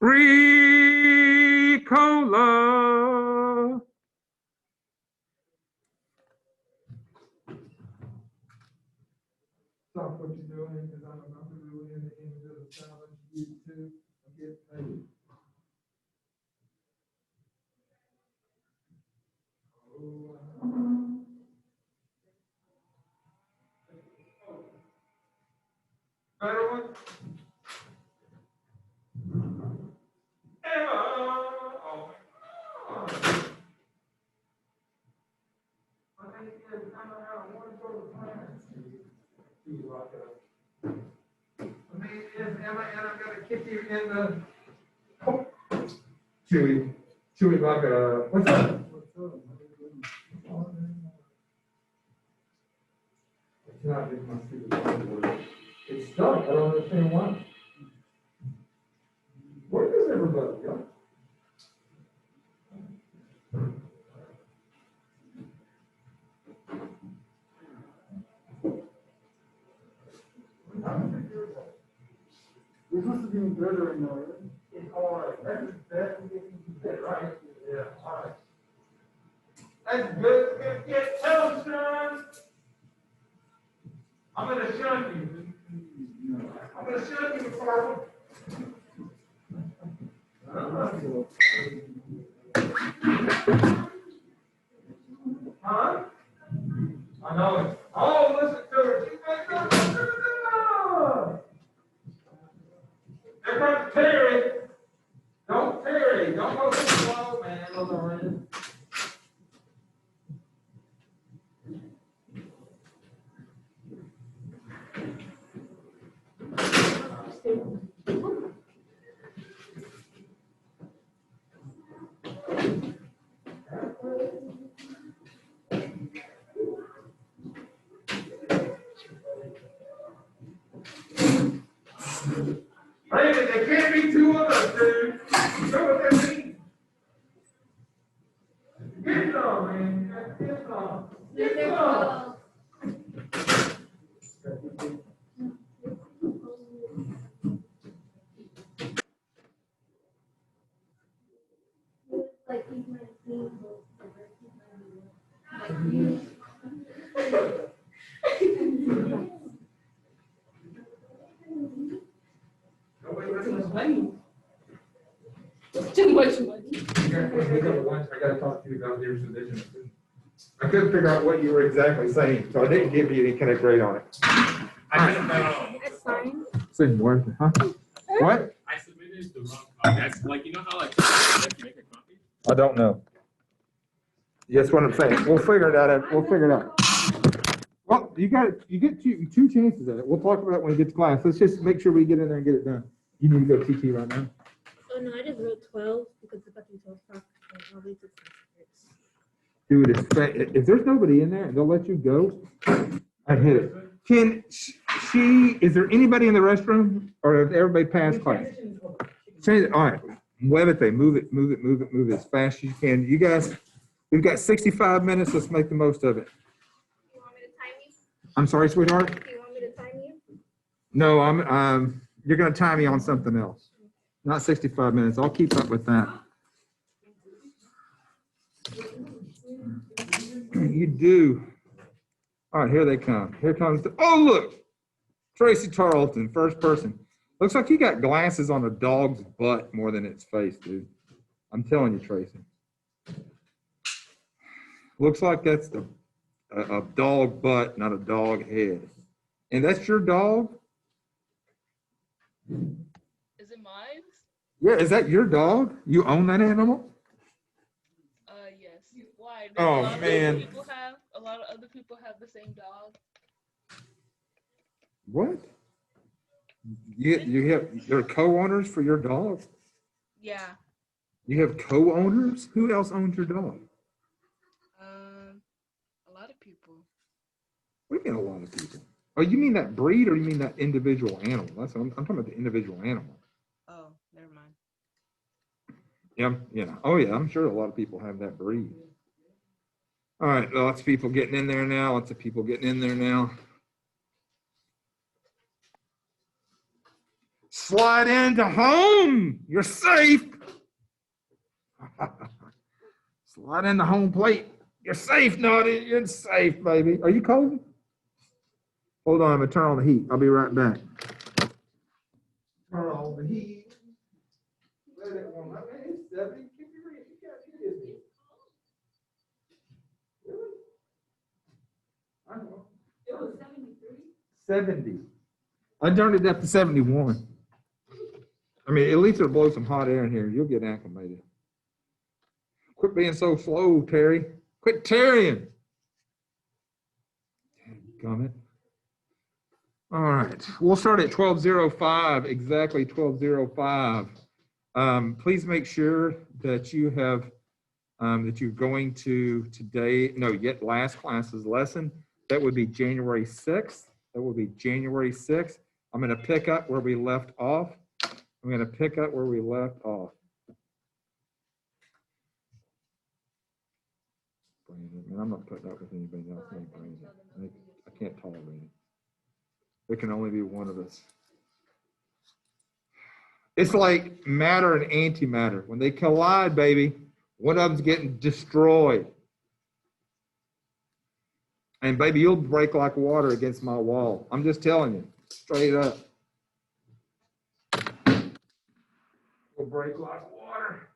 Ricola. Stop what you're doing because I'm really in the image of the challenge. You too get paid. Better one? Emma! Oh my God. My name is Emma, and I want to go to France. My name is Emma, and I'm going to kick you in the. Oh. Chewy like a. What's up? I cannot get my stupid phone. It's stuck. I don't understand why. Where is everybody go? You're supposed to be in bed right now, right? It's all right. That's right. Yeah, all right. That's good. Get Elson. I'm gonna shun you. I'm gonna shun you, Farmer. Huh? I know it. Oh, listen to her. She's like, no. There comes Terry. Don't Terry. Don't go too slow, man. Lorraine. Brandon, there can't be two of us, dude. You know what that means? Get some, man. Get some. Get some. Like he's my team. Like you. Too much money. I gotta talk to you about your division. I couldn't figure out what you were exactly saying, so I didn't give you any kind of grade on it. That's fine. Same word, huh? What? I submitted the wrong copy. That's like, you know how like you make a copy? I don't know. That's what I'm saying. We'll figure it out. We'll figure it out. Well, you get two chances at it. We'll talk about it when we get to class. Let's just make sure we get in there and get it done. You need to go TT right now. Oh no, I just wrote 12 because the fucking 12 o'clock. I'll wait till Dude, if there's nobody in there and they'll let you go, I'd hit it. Is there anybody in the restroom or did everybody pass class? Change it. All right. Muévete, move it as fast as you can. You guys, we've got 65 minutes. Let's make the most of it. You want me to time you? I'm sorry, sweetheart. Do you want me to time you? No, you're going to time me on something else. Not 65 minutes. I'll keep up with that. You do. All right, here they come. Here comes oh, look. Tracy Tarleton, first person. Looks like you got glasses on a dog's butt more than its face, dude. I'm telling you, Tracy. Looks like that's a dog butt, not a dog head. And that's your dog? Is it mine? Yeah, is that your dog? You own that animal? Yes. Why? Oh, a lot man. A lot of other people have the same dog. What? There are co-owners for your dog? Yeah. You have co-owners? Who else owns your dog? A lot of people. What do you mean a lot of people? Oh, you mean that breed or you mean that individual animal? That's what I'm talking about, the individual animal. Oh, never mind. Yeah. Oh, yeah, I'm sure a lot of people have that breed. All right, lots of people getting in there now. Slide into home. You're safe. Slide in the home plate. You're safe, Naughty. You're safe, baby. Are you cold? Hold on, I'm gonna turn on the heat. I'll be right back. Turn on the heat. Let it warm up. Man, it's 70. Give me a read. You got it, isn't it? Really? I know. It was 73. 70. I turned it up to 71. I mean, at least it'll blow some hot air in here. You'll get acclimated. Quit being so slow, Terry. Quit tarrying. Gummit. All right, we'll start at 12:05, exactly 12:05. Please make sure that you have, that you're going to today, no, yet last class's lesson. That would be January 6th. That will be January 6th. I'm going to pick up where we left off. Brandon, man, I'm not putting up with anybody else named Brandon. I can't tolerate it. There can only be one of us. It's like matter and antimatter. When they collide, baby, one of them's getting destroyed. And baby, you'll break like water against my wall. I'm just telling you, straight up. You'll break like water.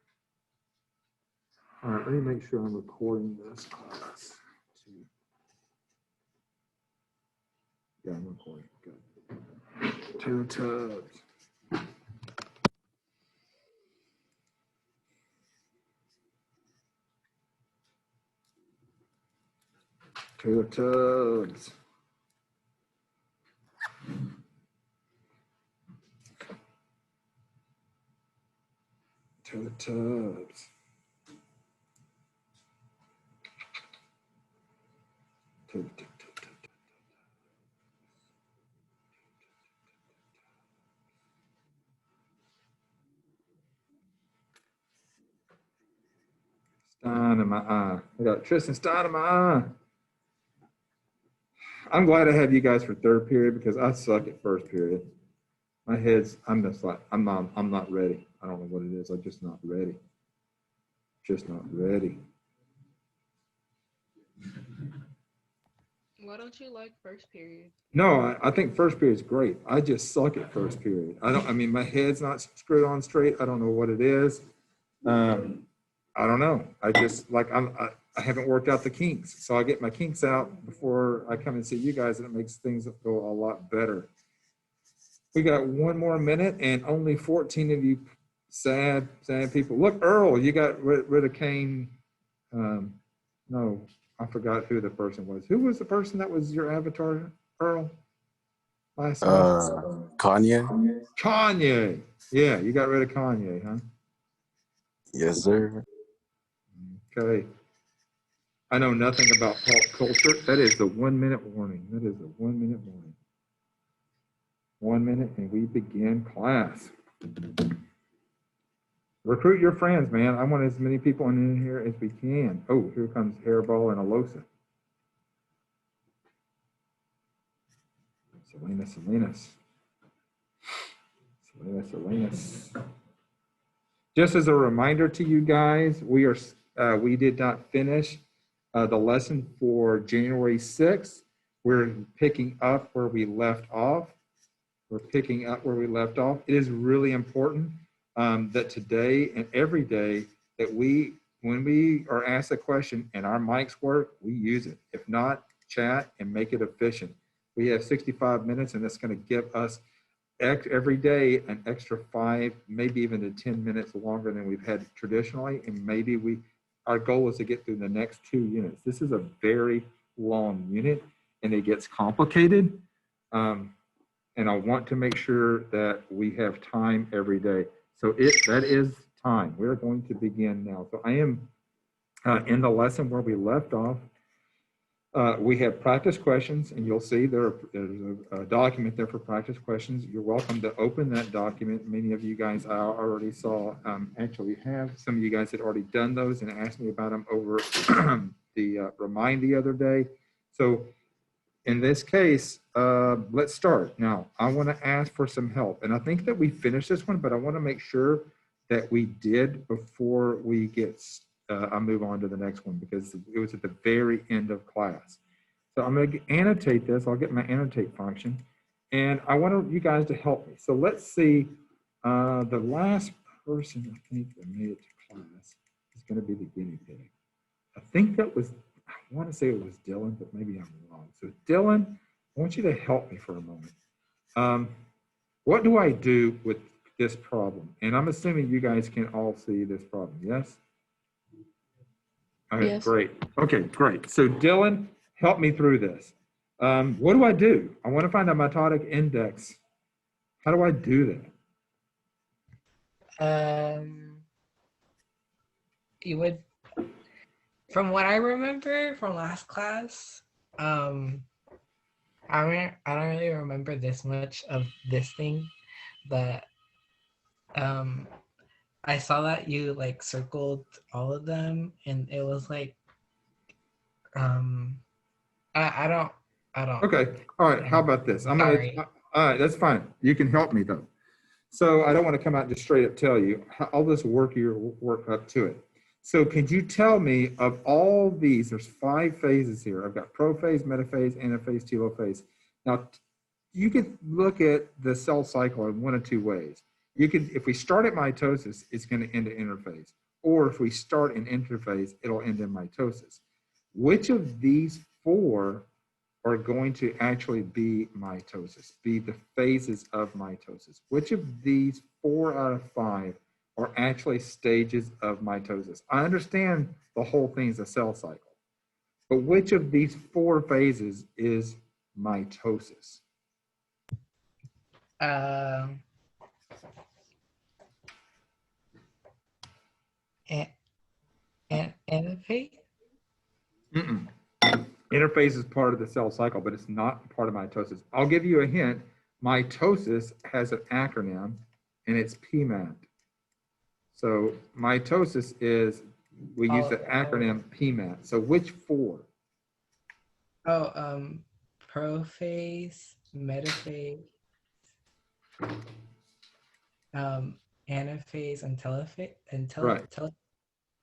All right, let me make sure I'm recording this class. Yeah, I'm recording. Good. 2 tubs. Two tubs. Two tubs. Two. Stein in my eye. I got Tristan Stein in my eye. I'm glad I have you guys for third period because I suck at first period. My head's, I'm just like, I'm not ready. I don't know what it is. I'm just not ready. Just not ready. Why don't you like first period? No, I think first period is great. I just suck at first period. I mean, my head's not screwed on straight. I don't know what it is. I don't know. I just like, I haven't worked out the kinks. So I get my kinks out before I come and see you guys, and it makes things go a lot better. We got 1 more minute and only 14 of you sad people. Look, Earl, you got rid of Kane. No, I forgot who the person was. Who was the person that was your avatar, Earl? Last night? Kanye. Kanye. Yeah, you got rid of Kanye, huh? Yes, sir. Okay. I know nothing about pop culture. That is the 1 minute warning. That is the 1 minute warning. 1 minute and we begin class. Recruit your friends, man. I want as many people in here as we can. Oh, here comes Hairball and Alosa. Salinas. Just as a reminder to you guys, we did not finish the lesson for January 6th. We're picking up where we left off. It is really important that today and every day that when we are asked a question and our mics work, we use it. If not, chat and make it efficient. We have 65 minutes, and that's going to give us every day an extra 5, maybe even to 10 minutes longer than we've had traditionally. And maybe our goal is to get through the next 2 units. This is a very long unit, and it gets complicated. And I want to make sure that we have time every day. So that is time. We're going to begin now. So I am in the lesson where we left off. We have practice questions, and you'll see there's a document there for practice questions. You're welcome to open that document. Many of you guys I already saw actually have. Some of you guys had already done those and asked me about them over the Remind the other day. So in this case, let's start. Now, I want to ask for some help. And I think that we finished this one, but I want to make sure that we did before we I move on to the next one because it was at the very end of class. So I'm going to annotate this. I'll get my annotate function. And I want you guys to help me. So let's see. The last person I think that made it to class is going to be the guinea pig. I think that was, I want to say it was Dylan, but maybe I'm wrong. So Dylan, I want you to help me for a moment. What do I do with this problem? And I'm assuming you guys can all see this problem, yes? Okay, Yes. great. Okay, great. So Dylan, help me through this. What do I do? I want to find a mitotic index. How do I do that? You would, from what I remember from last class, I don't really remember this much of this thing, but I saw that you like circled all of them, and it was like, I don't. Okay, all right, how about this? Sorry. All right, that's fine. You can help me though. So I don't want to come out and just straight up tell you. I'll just work up to it. So could you tell me of all these, there's 5 phases here. I've got prophase, metaphase, anaphase, telophase. Now, you could look at the cell cycle in one of 2 ways. You could, if we start at mitosis, it's going to end at interphase. Or if we start in interphase, it'll end in mitosis. Which of these 4 are going to actually be mitosis, be the phases of mitosis? Which of these 4 out of 5 are actually stages of mitosis? I understand the whole thing is a cell cycle, but which of these 4 phases is mitosis? Anaphase? Interphase is part of the cell cycle, but it's not part of mitosis. I'll give you a hint. Mitosis has an acronym, and it's PMAT. So mitosis is, we use the acronym PMAT. So which 4? Prophase, metaphase, anaphase, and telophase, Right.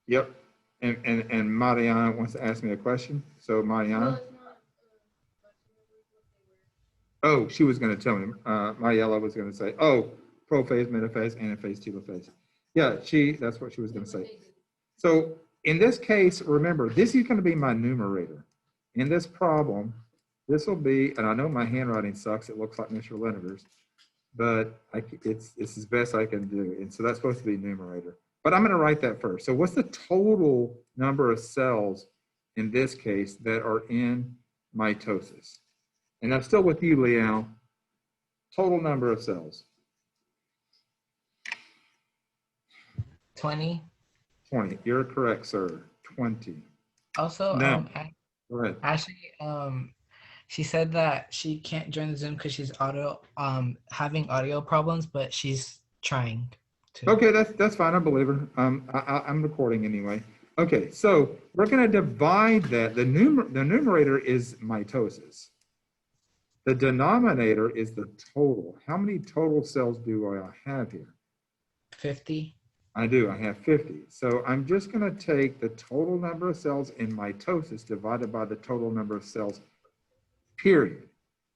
Yep. And Mariana wants to ask me a question. So Mariana. Oh, she was going to tell me. Mariella was going to say, oh, prophase, metaphase, anaphase, telophase. Yeah, that's what she was going to say. So in this case, remember, this is going to be my numerator. In this problem, this will be, and I know my handwriting sucks. It looks like Mr. Leonard's, but it's as best I can do. And so that's supposed to be numerator. But I'm going to write that first. So what's the total number of cells in this case that are in mitosis? And I'm still with you, Liao. Total number of cells. 20. 20. You're correct, sir. 20. Also, Now, go ahead. Ashley, she said that she can't join the Zoom because she's having audio problems, but she's trying to. Okay, that's fine. I believe her. I'm recording anyway. Okay, so we're going to divide that. The numerator is mitosis. The denominator is the total. How many total cells do I have here? 50. I do. I have 50. So I'm just going to take the total number of cells in mitosis divided by the total number of cells, period.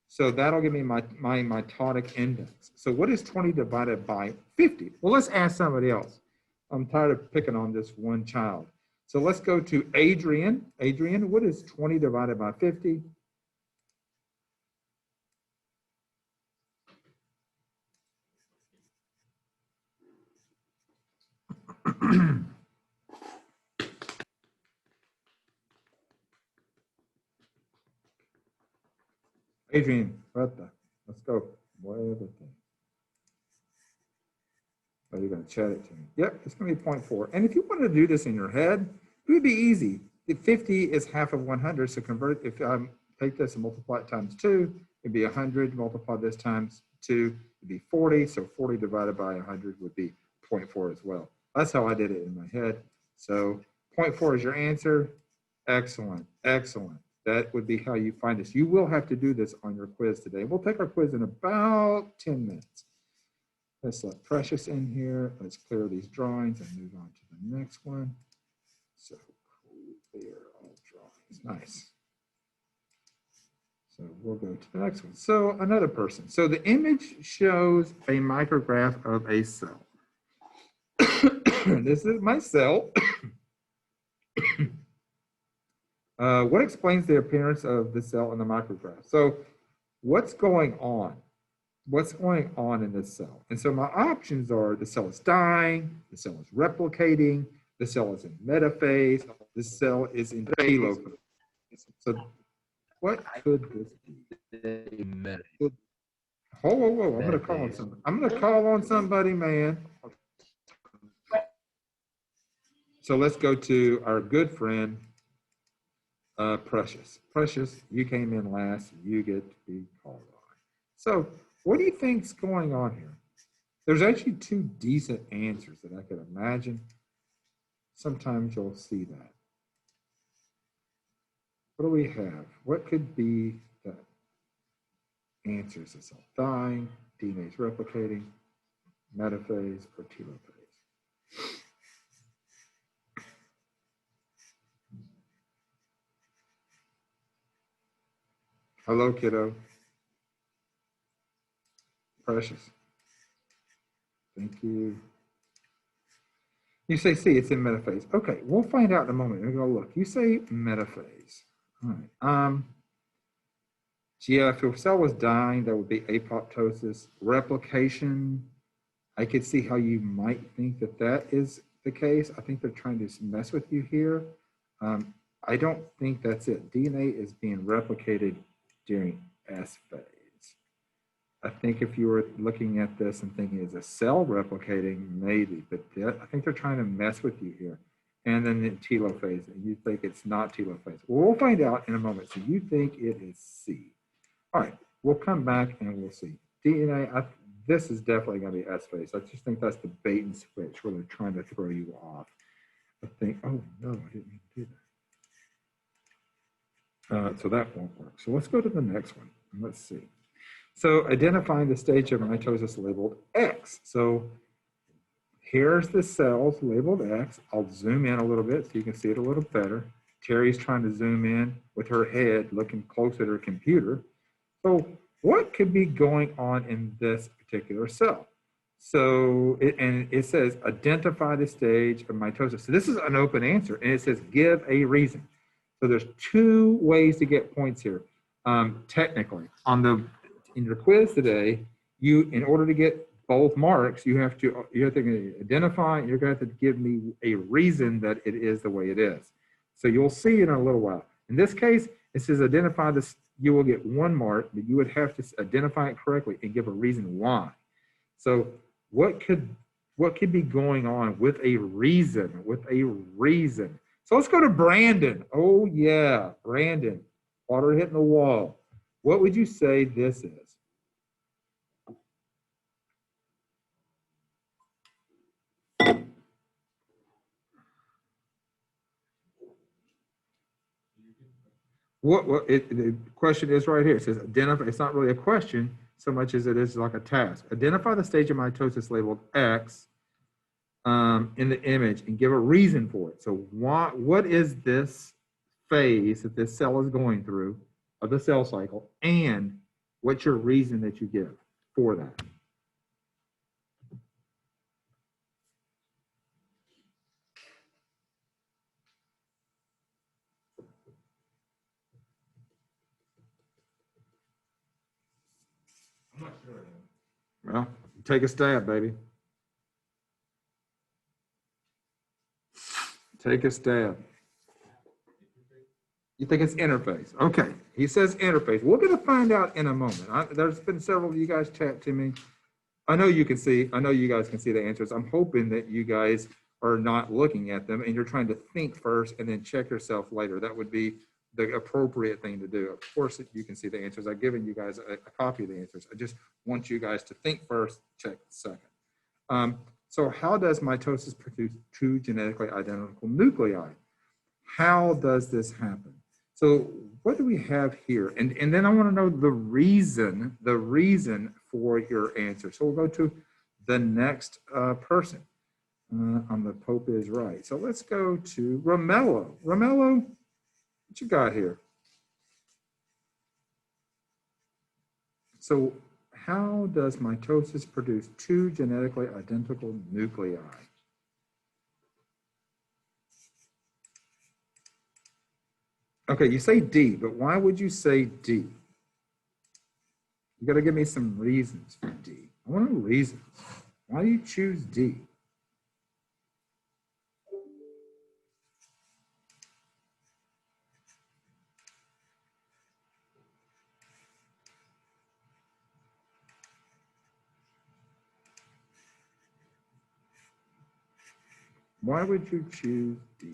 So that'll give me my mitotic index. So what is 20 divided by 50? Well, let's ask somebody else. I'm tired of picking on this one child. So let's go to Adrian. Adrian, what is 20 divided by 50? Adrian, let's go. Whatever thing. Oh, you're going to chat it to me. Yep, it's going to be 0.4. And if you want to do this in your head, it would be easy. If 50 is half of 100, so convert, if I take this and multiply it times 2, it'd be 100. Multiply this times 2, it'd be 40. So 40 divided by 100 would be 0.4 as well. That's how I did it in my head. So 0.4 is your answer. Excellent, excellent. That would be how you find this. You will have to do this on your quiz today. We'll take our quiz in about 10 minutes. Let's let Precious in here. Let's clear these drawings and move on to the next one. So clear all drawings. Nice. So we'll go to the next one. So another person. So the image shows a micrograph of a cell. This is my cell. What explains the appearance of the cell in the micrograph? So what's going on? What's going on in this cell? And so my options are the cell is dying, the cell is replicating, the cell is in metaphase, the cell is in telophase. So what could this be? Whoa, whoa, whoa, I'm gonna call on somebody. I'm gonna call on somebody, man. So let's go to our good friend, Precious. Precious, you came in last, you get to be called on. So what do you think's going on here? There's actually two decent answers that I could imagine. Sometimes you'll see that. What do we have? What could be the answers? The cell dying, DNA is replicating, metaphase, or telophase? Hello, kiddo. Precious. Thank you. You say, see, it's in metaphase. Okay, we'll find out in a moment. We're going to look. You say metaphase. All right. Yeah, if your cell was dying, that would be apoptosis. Replication, I could see how you might think that that is the case. I think they're trying to mess with you here. I don't think that's it. DNA is being replicated during S phase. I think if you were looking at this and thinking, is a cell replicating? Maybe, but I think they're trying to mess with you here. And then in telophase, and you think it's not telophase. Well, we'll find out in a moment. So you think it is C. All right, we'll come back and we'll see. DNA, this is definitely going to be S phase. I just think that's the bait and switch where they're trying to throw you off. I think, oh no, I didn't mean to do that. So that won't work. So let's go to the next one. Let's see. So identifying the stage of mitosis labeled X. So here's the cells labeled X. I'll zoom in a little bit so you can see it a little better. Terry's trying to zoom in with her head looking close at her computer. So what could be going on in this particular cell? So, it says identify the stage of mitosis. So this is an open answer, and it says give a reason. So there's two ways to get points here. Technically, in your quiz today, in order to get both marks, you have to identify, and you're going to have to give me a reason that it is the way it is. So you'll see in a little while. In this case, it says identify this. You will get 1 mark, but you would have to identify it correctly and give a reason why. So what could be going on with a reason? So let's go to Brandon. Oh yeah, Brandon, water hitting the wall. What would you say this is? The question is right here. It says identify. It's not really a question so much as it is like a task. Identify the stage of mitosis labeled X in the image and give a reason for it. So what is this phase that this cell is going through of the cell cycle, and what's your reason that you give for that? I'm not sure. Well, take a stab, baby. Take a stab. You think it's interface? Okay. He says interface. We're going to find out in a moment. There's been several of you guys chat to me. I know you guys can see the answers. I'm hoping that you guys are not looking at them and you're trying to think first and then check yourself later. That would be the appropriate thing to do. Of course, you can see the answers. I've given you guys a copy of the answers. I just want you guys to think first, check second. So how does mitosis produce two genetically identical nuclei? How does this happen? So what do we have here? And then I want to know the reason for your answer. So we'll go to the next person on the Pope is right. So let's go to Romello. Romello, what you got here? So how does mitosis produce two genetically identical nuclei? Okay, you say D, but why would you say D? You got to give me some reasons for D. I want to know reasons. Why do you choose D? Why would you choose D?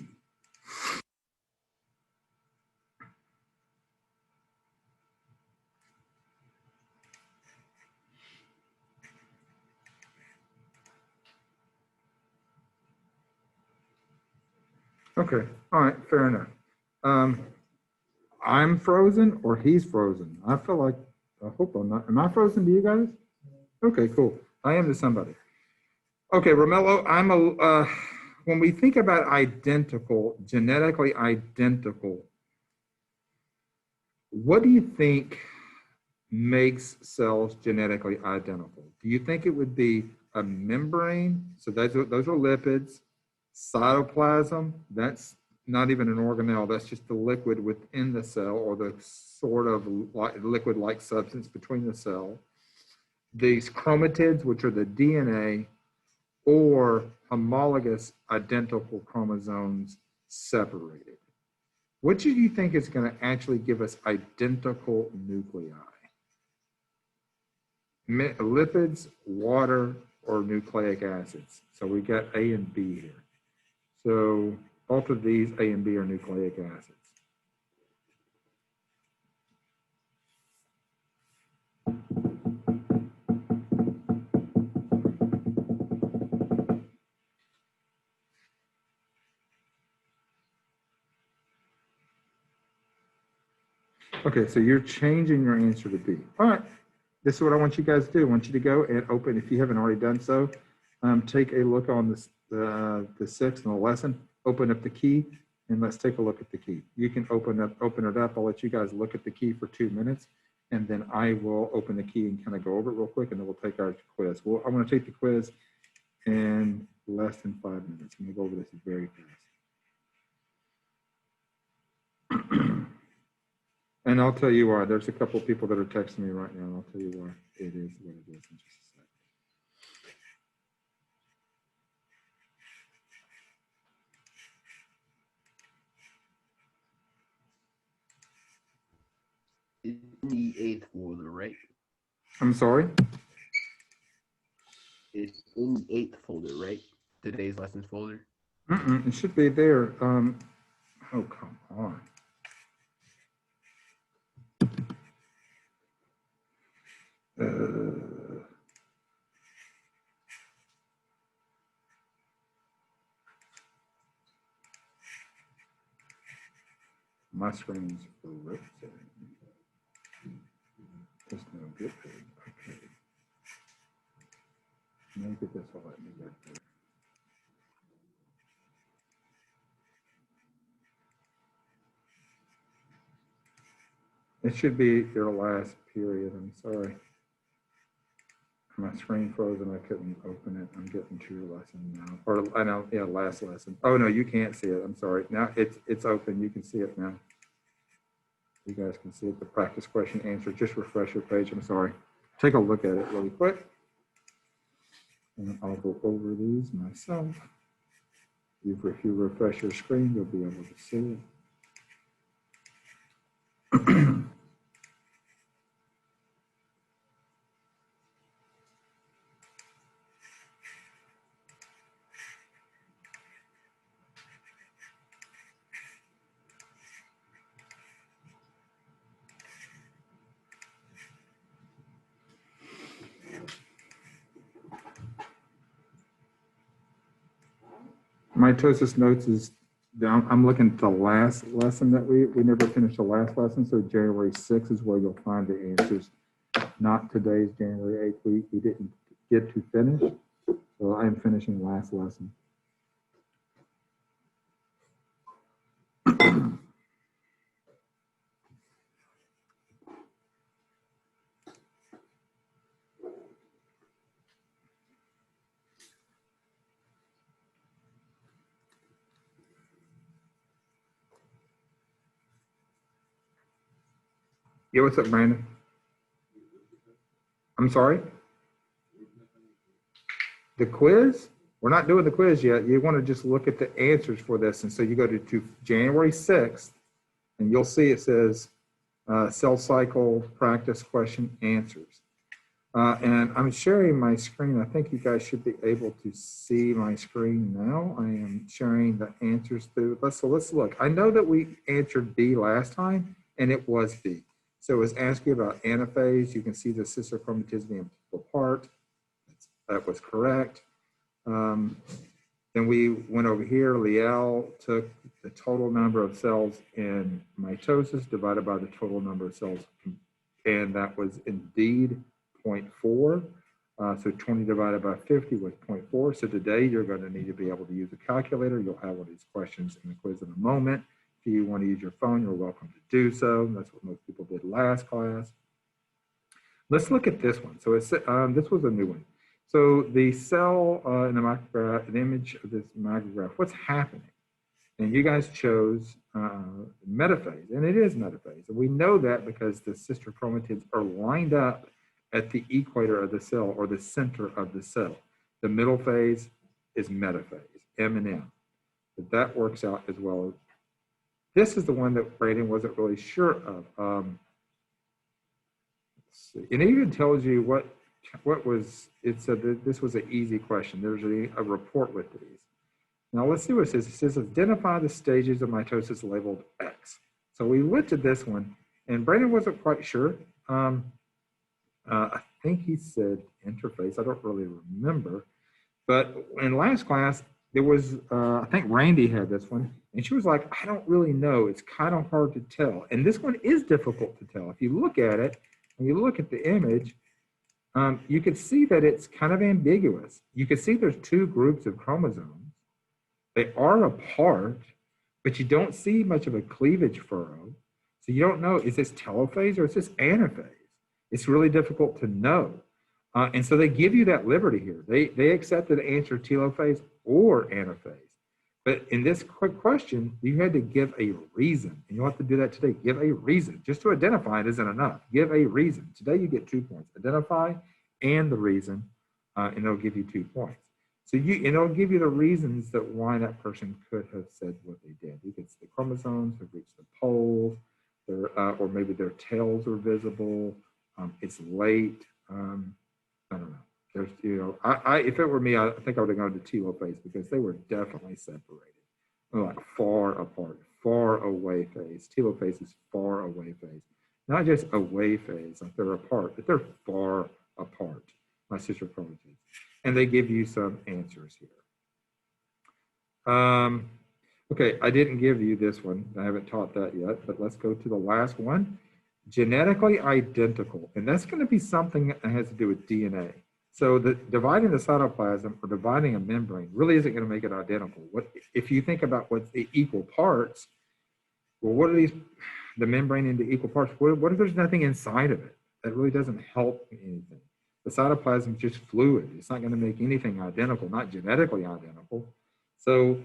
Okay, all right, fair enough. I'm frozen or he's frozen. I feel like, I hope I'm not. Am I frozen to you guys? Okay, cool. I am to somebody. Okay, Romello, when we think about identical, genetically identical, what do you think makes cells genetically identical? Do you think it would be a membrane? So those are lipids. Cytoplasm, that's not even an organelle, that's just the liquid within the cell or the sort of liquid-like substance between the cell. These chromatids, which are the DNA, or homologous identical chromosomes separated. What do you think is going to actually give us identical nuclei? Lipids, water, or nucleic acids? So we got A and B here. So both of these, A and B, are nucleic acids. Okay, so you're changing your answer to B. All right, this is what I want you guys to do. I want you to go and open, if you haven't already done so, take a look on the 6th and the lesson, open up the key, and let's take a look at the key. You can open it up. I'll let you guys look at the key for 2 minutes, and then I will open the key and kind of go over it real quick, and then we'll take our quiz. Well, I'm going to take the quiz in less than 5 minutes. I'm going to go over this very fast. And I'll tell you why. There's a couple of people that are texting me right now, and I'll tell you why it is what it is in just a second. It's in the 8th folder, right? I'm sorry? It's in the 8th folder, right? Today's lessons folder. It should be there. Oh, come on. My screen's frozen. There's no good thing. Okay. Maybe this will let me get there. It should be your last period. I'm sorry. My screen frozen. I couldn't open it. I'm getting to your lesson now. Or I know, yeah, last lesson. Oh no, you can't see it. I'm sorry. Now it's open. You can see it now. You guys can see it. The practice question answer. Just refresh your page. I'm sorry. Take a look at it really quick. And I'll go over these myself. If you refresh your screen, you'll be able to see it. Mitosis notes is I'm looking at the last lesson that we never finished the last lesson. So January 6th is where you'll find the answers. Not today's January 8th. We didn't get to finish. So I'm finishing last lesson. Yeah, what's up, Brandon? I'm sorry? The quiz? We're not doing the quiz yet. You want to just look at the answers for this. And so you go to January 6th, and you'll see it says cell cycle practice question answers. And I'm sharing my screen. I think you guys should be able to see my screen now. I am sharing the answers through. So let's look. I know that we answered B last time, and it was B. So it was asking about anaphase. You can see the sister chromatids being pulled apart. That was correct. Then we went over here. Liel took the total number of cells in mitosis divided by the total number of cells, and that was indeed 0.4. So 20 divided by 50 was 0.4. So today you're going to need to be able to use a calculator. You'll have all these questions in the quiz in a moment. If you want to use your phone, you're welcome to do so. That's what most people did last class. Let's look at this one. So it's, this was a new one. So the cell in the micrograph, an image of this micrograph, what's happening? And you guys chose metaphase, and it is metaphase. And we know that because the sister chromatids are lined up at the equator of the cell or the center of the cell. The middle phase is metaphase, M and M. But that works out as well. This is the one that Brandon wasn't really sure of. Let's see. And it even tells you what was, it said that this was an easy question. There's a report with these. Now let's see what it says. It says identify the stages of mitosis labeled X. So we looked at this one, and Brandon wasn't quite sure. I think he said interface. I don't really remember. But in last class, there was, I think Randy had this one, and she was like, I don't really know. It's kind of hard to tell. And this one is difficult to tell. If you look at it, and you look at the image, you can see that it's kind of ambiguous. You can see there's two groups of chromosomes. They are apart, but you don't see much of a cleavage furrow. So you don't know, is this telophase or is this anaphase? It's really difficult to know. And so they give you that liberty here. They accepted the answer telophase or anaphase. But in this quick question, you had to give a reason. And you'll have to do that today. Give a reason. Just to identify it isn't enough. Give a reason. Today you get 2 points. Identify and the reason, and it'll give you 2 points. So and it'll give you the reasons that why that person could have said what they did. You could see the chromosomes have reached the poles, or maybe their tails are visible. It's late. I don't know. There's, if it were me, I think I would have gone to telophase because they were definitely separated. They're like far apart, far away phase. Telophase is far away phase. Not just away phase, like they're apart, but they're far apart, my sister chromatids. And they give you some answers here. Okay, I didn't give you this one. I haven't taught that yet, but let's go to the last one. Genetically identical, and that's going to be something that has to do with DNA. So dividing the cytoplasm or dividing a membrane really isn't going to make it identical. If you think about what's the equal parts, well, what are these, the membrane into equal parts? What if there's nothing inside of it? That really doesn't help anything. The cytoplasm is just fluid. It's not going to make anything identical, not genetically identical. So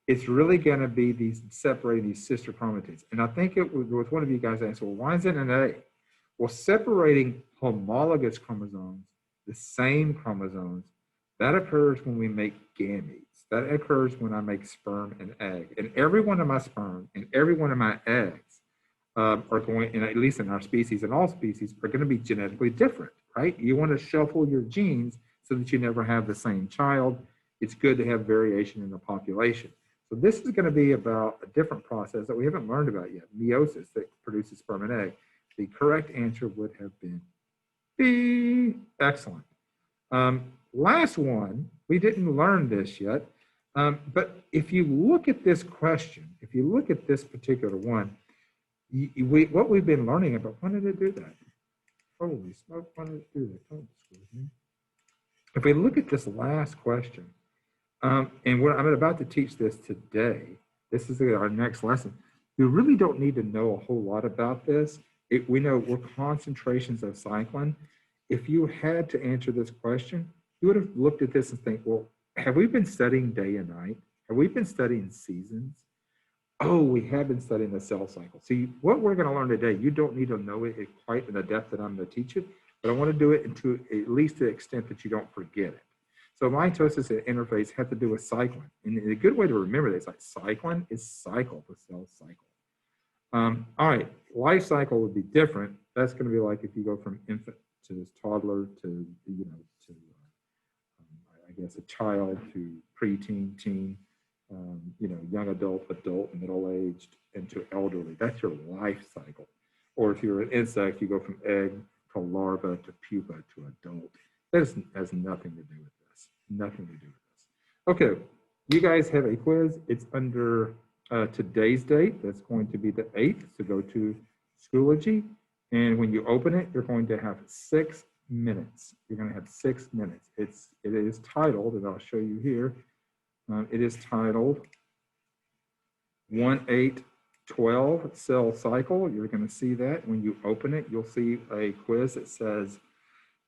it's really going to be these separating these sister chromatids. And I think it was one of you guys asked, well, why is it an A? Well, separating homologous chromosomes, the same chromosomes, that occurs when we make gametes. That occurs when I make sperm and egg. And every one of my sperm and every one of my eggs are going, and at least in our species and all species, are going to be genetically different, right? You want to shuffle your genes so that you never have the same child. It's good to have variation in the population. So this is going to be about a different process that we haven't learned about yet, meiosis, that produces sperm and egg. The correct answer would have been B. Excellent. Last one, we didn't learn this yet. But if you look at this question, if you look at this particular one, what we've been learning about, when did it do that? Holy smoke, when did it do that? Oh, excuse me. If we look at this last question, and what I'm about to teach this today, this is our next lesson. You really don't need to know a whole lot about this. We know we're concentrations of cyclin. If you had to answer this question, you would have looked at this and think, well, have we been studying day and night? Have we been studying seasons? Oh, we have been studying the cell cycle. See, what we're going to learn today, you don't need to know it quite in the depth that I'm going to teach it, but I want to do it into at least the extent that you don't forget it. So mitosis and interphase have to do with cyclin. And a good way to remember this, like cyclin is cycle, the cell cycle. All right, life cycle would be different. That's going to be like if you go from infant to toddler to, I guess, a child to preteen, teen, young adult, adult, middle-aged, and to elderly. That's your life cycle. Or if you're an insect, you go from egg to larva to pupa to adult. That has nothing to do with this. Nothing to do with this. Okay, you guys have a quiz. It's under today's date. That's going to be the 8th. So go to Schoology. And when you open it, you're going to have 6 minutes. You're going to have 6 minutes. It is titled, and I'll show you here. It is titled 1812 Cell Cycle. You're going to see that. When you open it, you'll see a quiz that says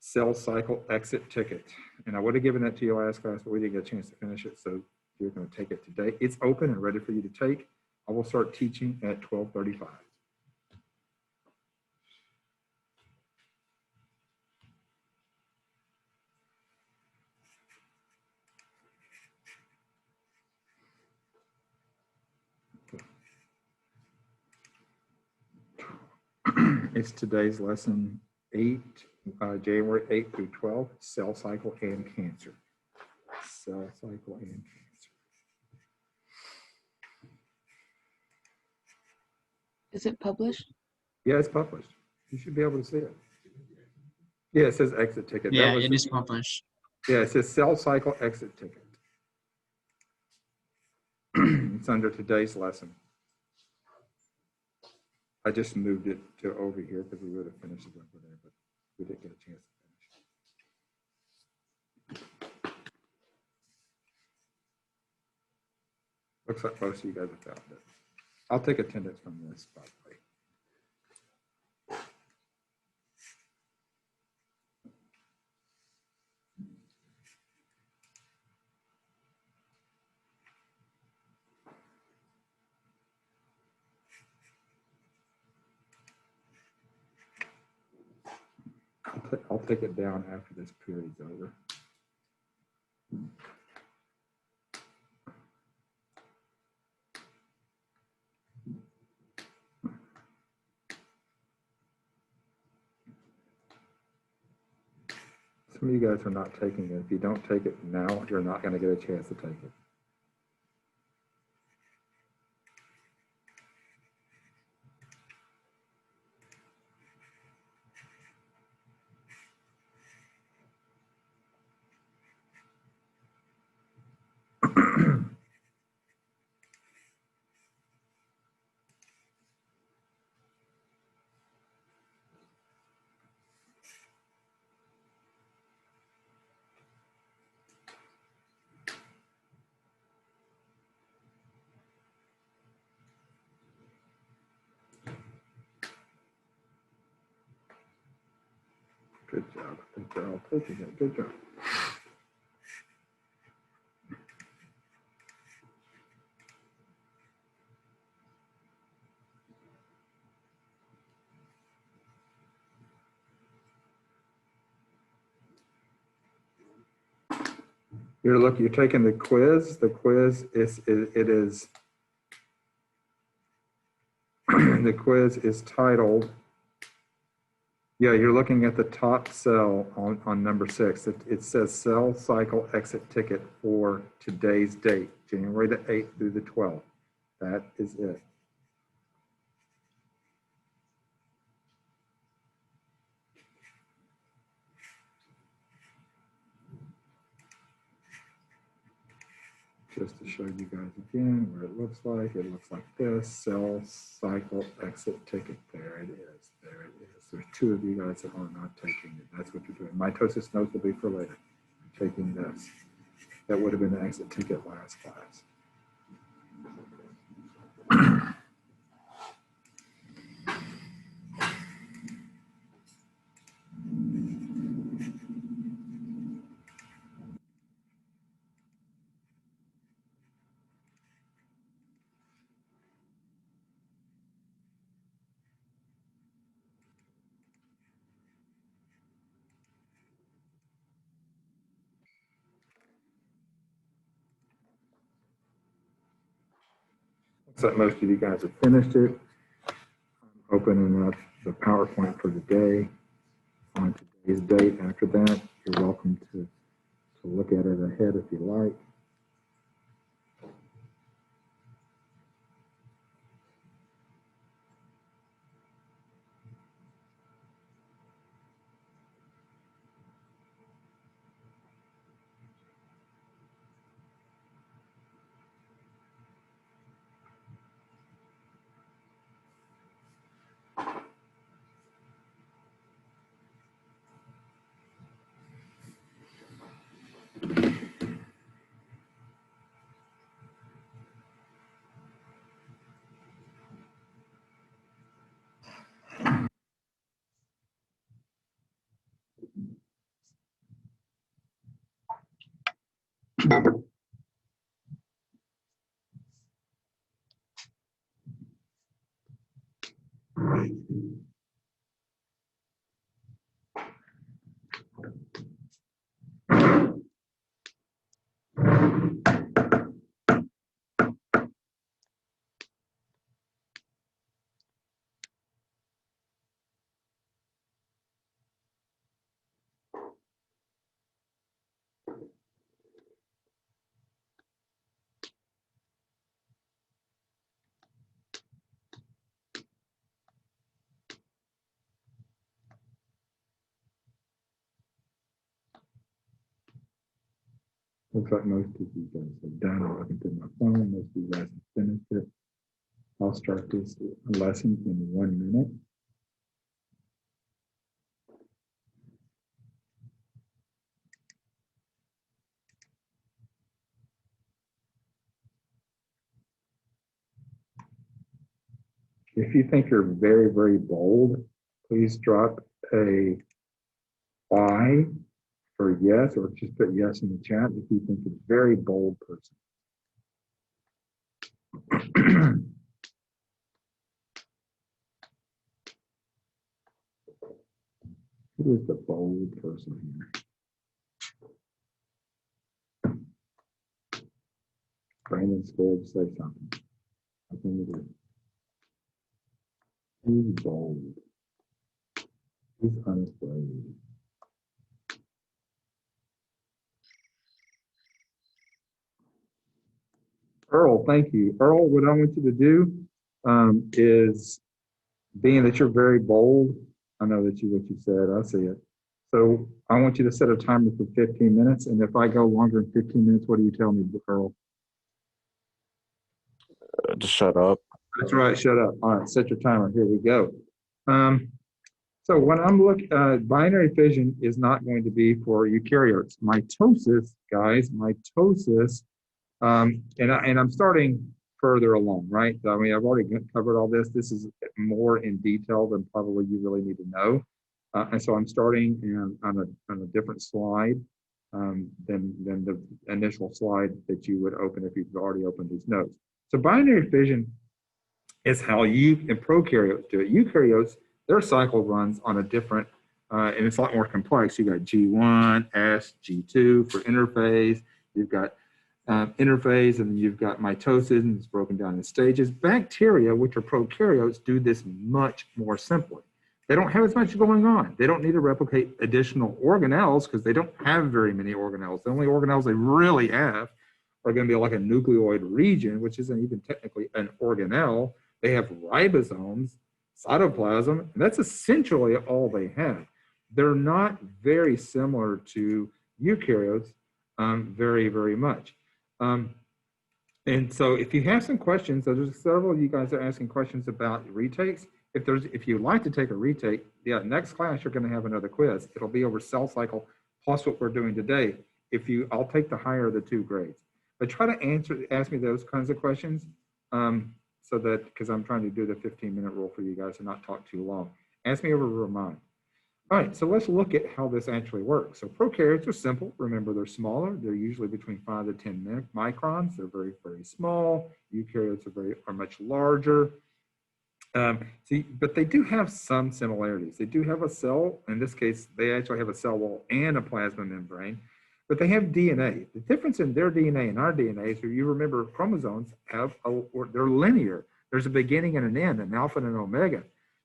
Cell Cycle Exit Ticket. And I would have given that to you last class, but we didn't get a chance to finish it. So you're going to take it today. It's open and ready for you to take. I will start teaching at 12:35. It's today's lesson 8, January 8 through 12, cell cycle and cancer. Cell cycle and cancer. Is it published? Yeah, it's published. You should be able to see it. Yeah, it says exit ticket. Yeah, it is published. Yeah, it says cell cycle exit ticket. It's under today's lesson. I just moved it to over here because we would have finished it over there, but we didn't get a chance to finish. Looks like most of you guys have found it. I'll take attendance from this, by the way. I'll take it down after this period's over. Some of you guys are not taking it. If you don't take it now, you're not going to get a chance to take it. Good job. I think they're all taking it. Good job. You're taking the quiz. The quiz is the quiz is titled, yeah, you're looking at the top cell on number 6. It says cell cycle exit ticket for today's date, January the 8th through the 12th. That is it. just to show you guys again what it looks like. It looks like this: cell cycle exit ticket. There it is. There it is. There's 2 of you guys that are not taking it. That's what you're doing. Mitosis notes will be for later. Taking this. That would have been the exit ticket last class. Looks like most of you guys have finished it. I'm opening up the PowerPoint for today. On today's date, after that, you're welcome to look at it ahead if you like. Looks like most of you guys have done. I'm looking through my phone. Most of you guys have finished it. I'll start this lesson in 1 minute. If you think you're very, very bold, please drop a Y for yes, or just put yes in the chat if you think you're a very bold person. Who is the bold person here? Brandon's scared to say something. Nothing to do. Who's bold? Who's unafraid? Earl, thank you. Earl, what I want you to do is, being that you're very bold, I know that what you said, I see it. So I want you to set a timer for 15 minutes. And if I go longer than 15 minutes, what do you tell me, Earl? Just shut up. That's right, shut up. All right, set your timer. Here we go. So when I'm looking, binary fission is not going to be for eukaryotes. Mitosis, guys, mitosis, and I'm starting further along, right? I mean, I've already covered all this. This is more in detail than probably you really need to know. And so I'm starting on a different slide than the initial slide that you would open if you've already opened these notes. So binary fission is how in prokaryotes do it. Eukaryotes, their cycle runs on a different, and it's a lot more complex. You got G1, S, G2 for interphase. You've got interphase, and then you've got mitosis, and it's broken down in stages. Bacteria, which are prokaryotes, do this much more simply. They don't have as much going on. They don't need to replicate additional organelles because they don't have very many organelles. The only organelles they really have are going to be like a nucleoid region, which isn't even technically an organelle. They have ribosomes, cytoplasm, and that's essentially all they have. They're not very similar to eukaryotes very, very much. And so if you have some questions, there's several of you guys are asking questions about retakes. If you'd like to take a retake, yeah, next class, you're going to have another quiz. It'll be over cell cycle plus what we're doing today. I'll take the higher of the 2 grades, but try to ask me those kinds of questions. So that, because I'm trying to do the 15-minute rule for you guys and not talk too long. Ask me over Ramon. All right, so let's look at how this actually works. So prokaryotes are simple. Remember, they're smaller. They're usually between 5 to 10 microns. They're very, very small. Eukaryotes are much larger. But they do have some similarities. They do have a cell. In this case, they actually have a cell wall and a plasma membrane, but they have DNA. The difference in their DNA and our DNA is, if you remember, chromosomes they're linear. There's a beginning and an end, an alpha and an omega.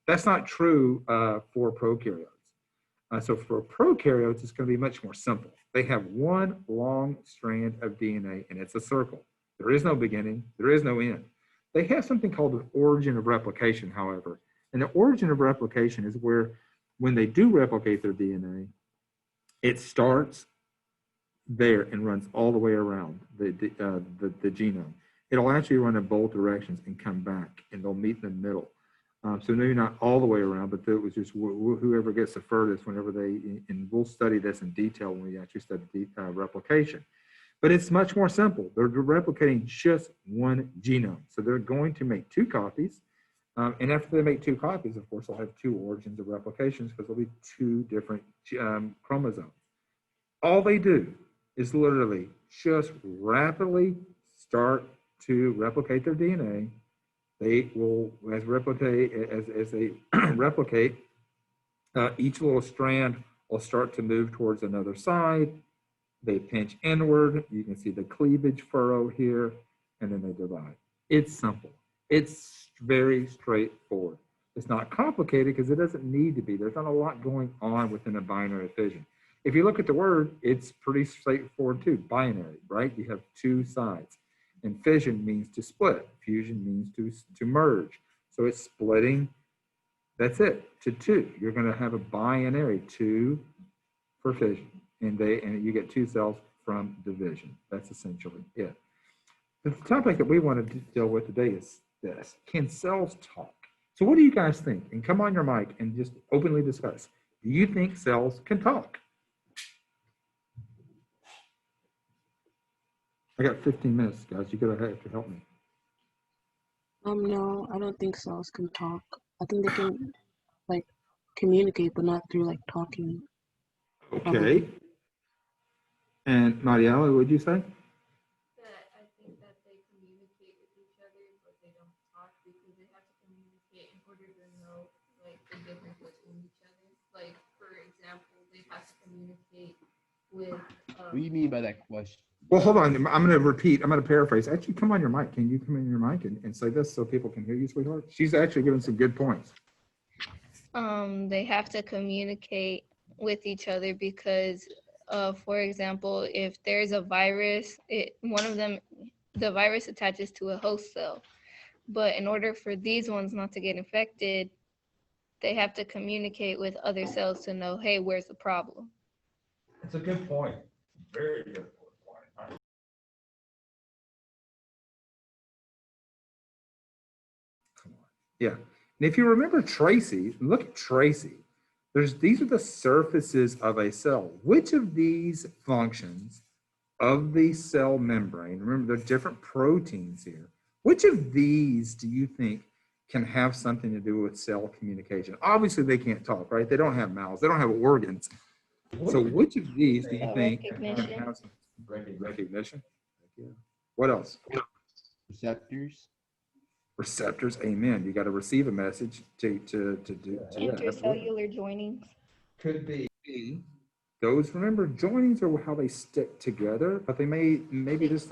That's not true for prokaryotes. So for prokaryotes, it's going to be much more simple. They have one long strand of DNA, and it's a circle. There is no beginning. There is no end. They have something called an origin of replication, however. And the origin of replication is where, when they do replicate their DNA, it starts there and runs all the way around the genome. It'll actually run in both directions and come back, and they'll meet in the middle. So maybe not all the way around, but it was just whoever gets the furthest whenever and we'll study this in detail when we actually study replication. But it's much more simple. They're replicating just one genome. So they're going to make 2 copies. And after they make 2 copies, of course, they'll have 2 origins of replications, because there'll be 2 different chromosomes. All they do is literally just rapidly start to replicate their DNA. They will, as they replicate, each little strand will start to move towards another side. They pinch inward. You can see the cleavage furrow here, and then they divide. It's simple. It's very straightforward. It's not complicated because it doesn't need to be. There's not a lot going on within a binary fission. If you look at the word, it's pretty straightforward too. Binary, right? You have 2 sides. And fission means to split. Fusion means to merge. So it's splitting, that's it, to 2. You're going to have a binary 2 for fission. And you get 2 cells from division. That's essentially it. The topic that we want to deal with today is this. Can cells talk? So what do you guys think? And come on your mic and just openly discuss. Do you think cells can talk? I got 15 minutes, guys. You're going to have to help me. No, I don't think cells can talk. I think they can, like, communicate, but not through, like, talking. Okay. And Mariela, what would you say? That I think that they communicate with each other, but they don't talk because they have to communicate in order to know, like, the difference between each other. Like, for example, they have to communicate with. What do you mean by that question? Well, hold on. I'm going to repeat. I'm going to paraphrase. Actually, come on your mic. Can you come in your mic and say this so people can hear you, sweetheart? She's actually giving some good points. They have to communicate with each other because, for example, if there's a virus, the virus attaches to a host cell. But in order for these ones not to get infected, they have to communicate with other cells to know, hey, where's the problem? That's a good point. Very good point. Yeah. And if you remember Tracy, look at Tracy. These are the surfaces of a cell. Which of these functions of the cell membrane, remember there are different proteins here, which of these do you think can have something to do with cell communication? Obviously they can't talk, right? They don't have mouths, they don't have organs. So which of these do you think have some recognition? What else? Receptors. Receptors, amen. You got to receive a message to do that. Intercellular joinings. Could be. Those, remember, joinings are how they stick together, but they maybe just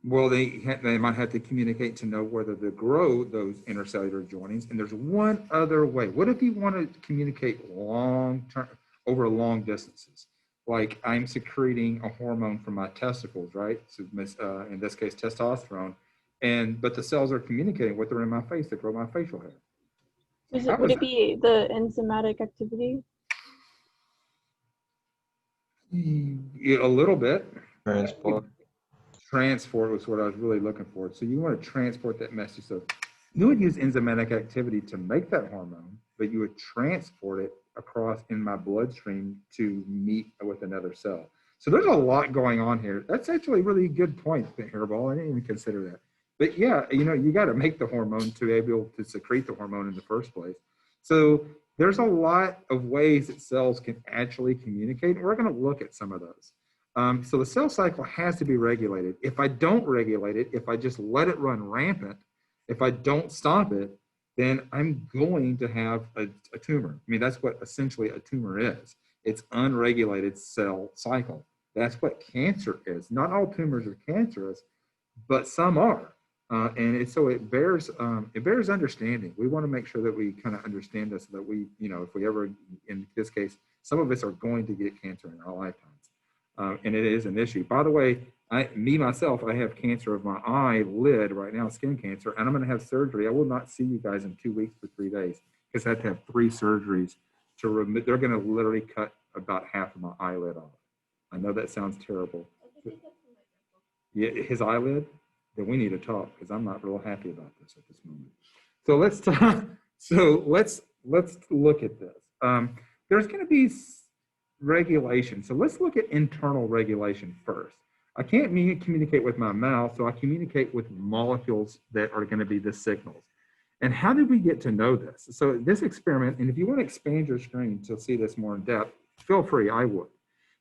well, they might have to communicate to know whether to grow those intercellular joinings. And there's one other way. What if you want to communicate long-term, over long distances? Like I'm secreting a hormone from my testicles, right? So in this case, testosterone. But the cells are communicating with them in my face to grow my facial hair. Would it be the enzymatic activity? Yeah, a little bit. Transport. transport was what I was really looking for. So you want to transport that message. So you would use enzymatic activity to make that hormone, but you would transport it across in my bloodstream to meet with another cell. So there's a lot going on here. That's actually a really good point, Hairball. I didn't even consider that. But yeah, you got to make the hormone to be able to secrete the hormone in the first place. So there's a lot of ways that cells can actually communicate. And we're going to look at some of those. So the cell cycle has to be regulated. If I don't regulate it, if I just let it run rampant, if I don't stop it, then I'm going to have a tumor. I mean, that's what essentially a tumor is. It's unregulated cell cycle. That's what cancer is. Not all tumors are cancerous, but some are. So it bears understanding. We want to make sure that we kind of understand this, so that we, if we ever, in this case, some of us are going to get cancer in our lifetimes. And it is an issue. By the way, myself, I have cancer of my eyelid right now, skin cancer, and I'm going to have surgery. I will not see you guys in 2 weeks for 3 days because I have to have 3 surgeries to remove. They're going to literally cut about half of my eyelid off. I know that sounds terrible. Yeah, his eyelid? Then we need to talk because I'm not real happy about this at this moment. So let's talk. So let's look at this. There's going to be regulation. So let's look at internal regulation first. I can't communicate with my mouth, so I communicate with molecules that are going to be the signals. And how did we get to know this? So this experiment, and if you want to expand your screen to see this more in depth, feel free, I would.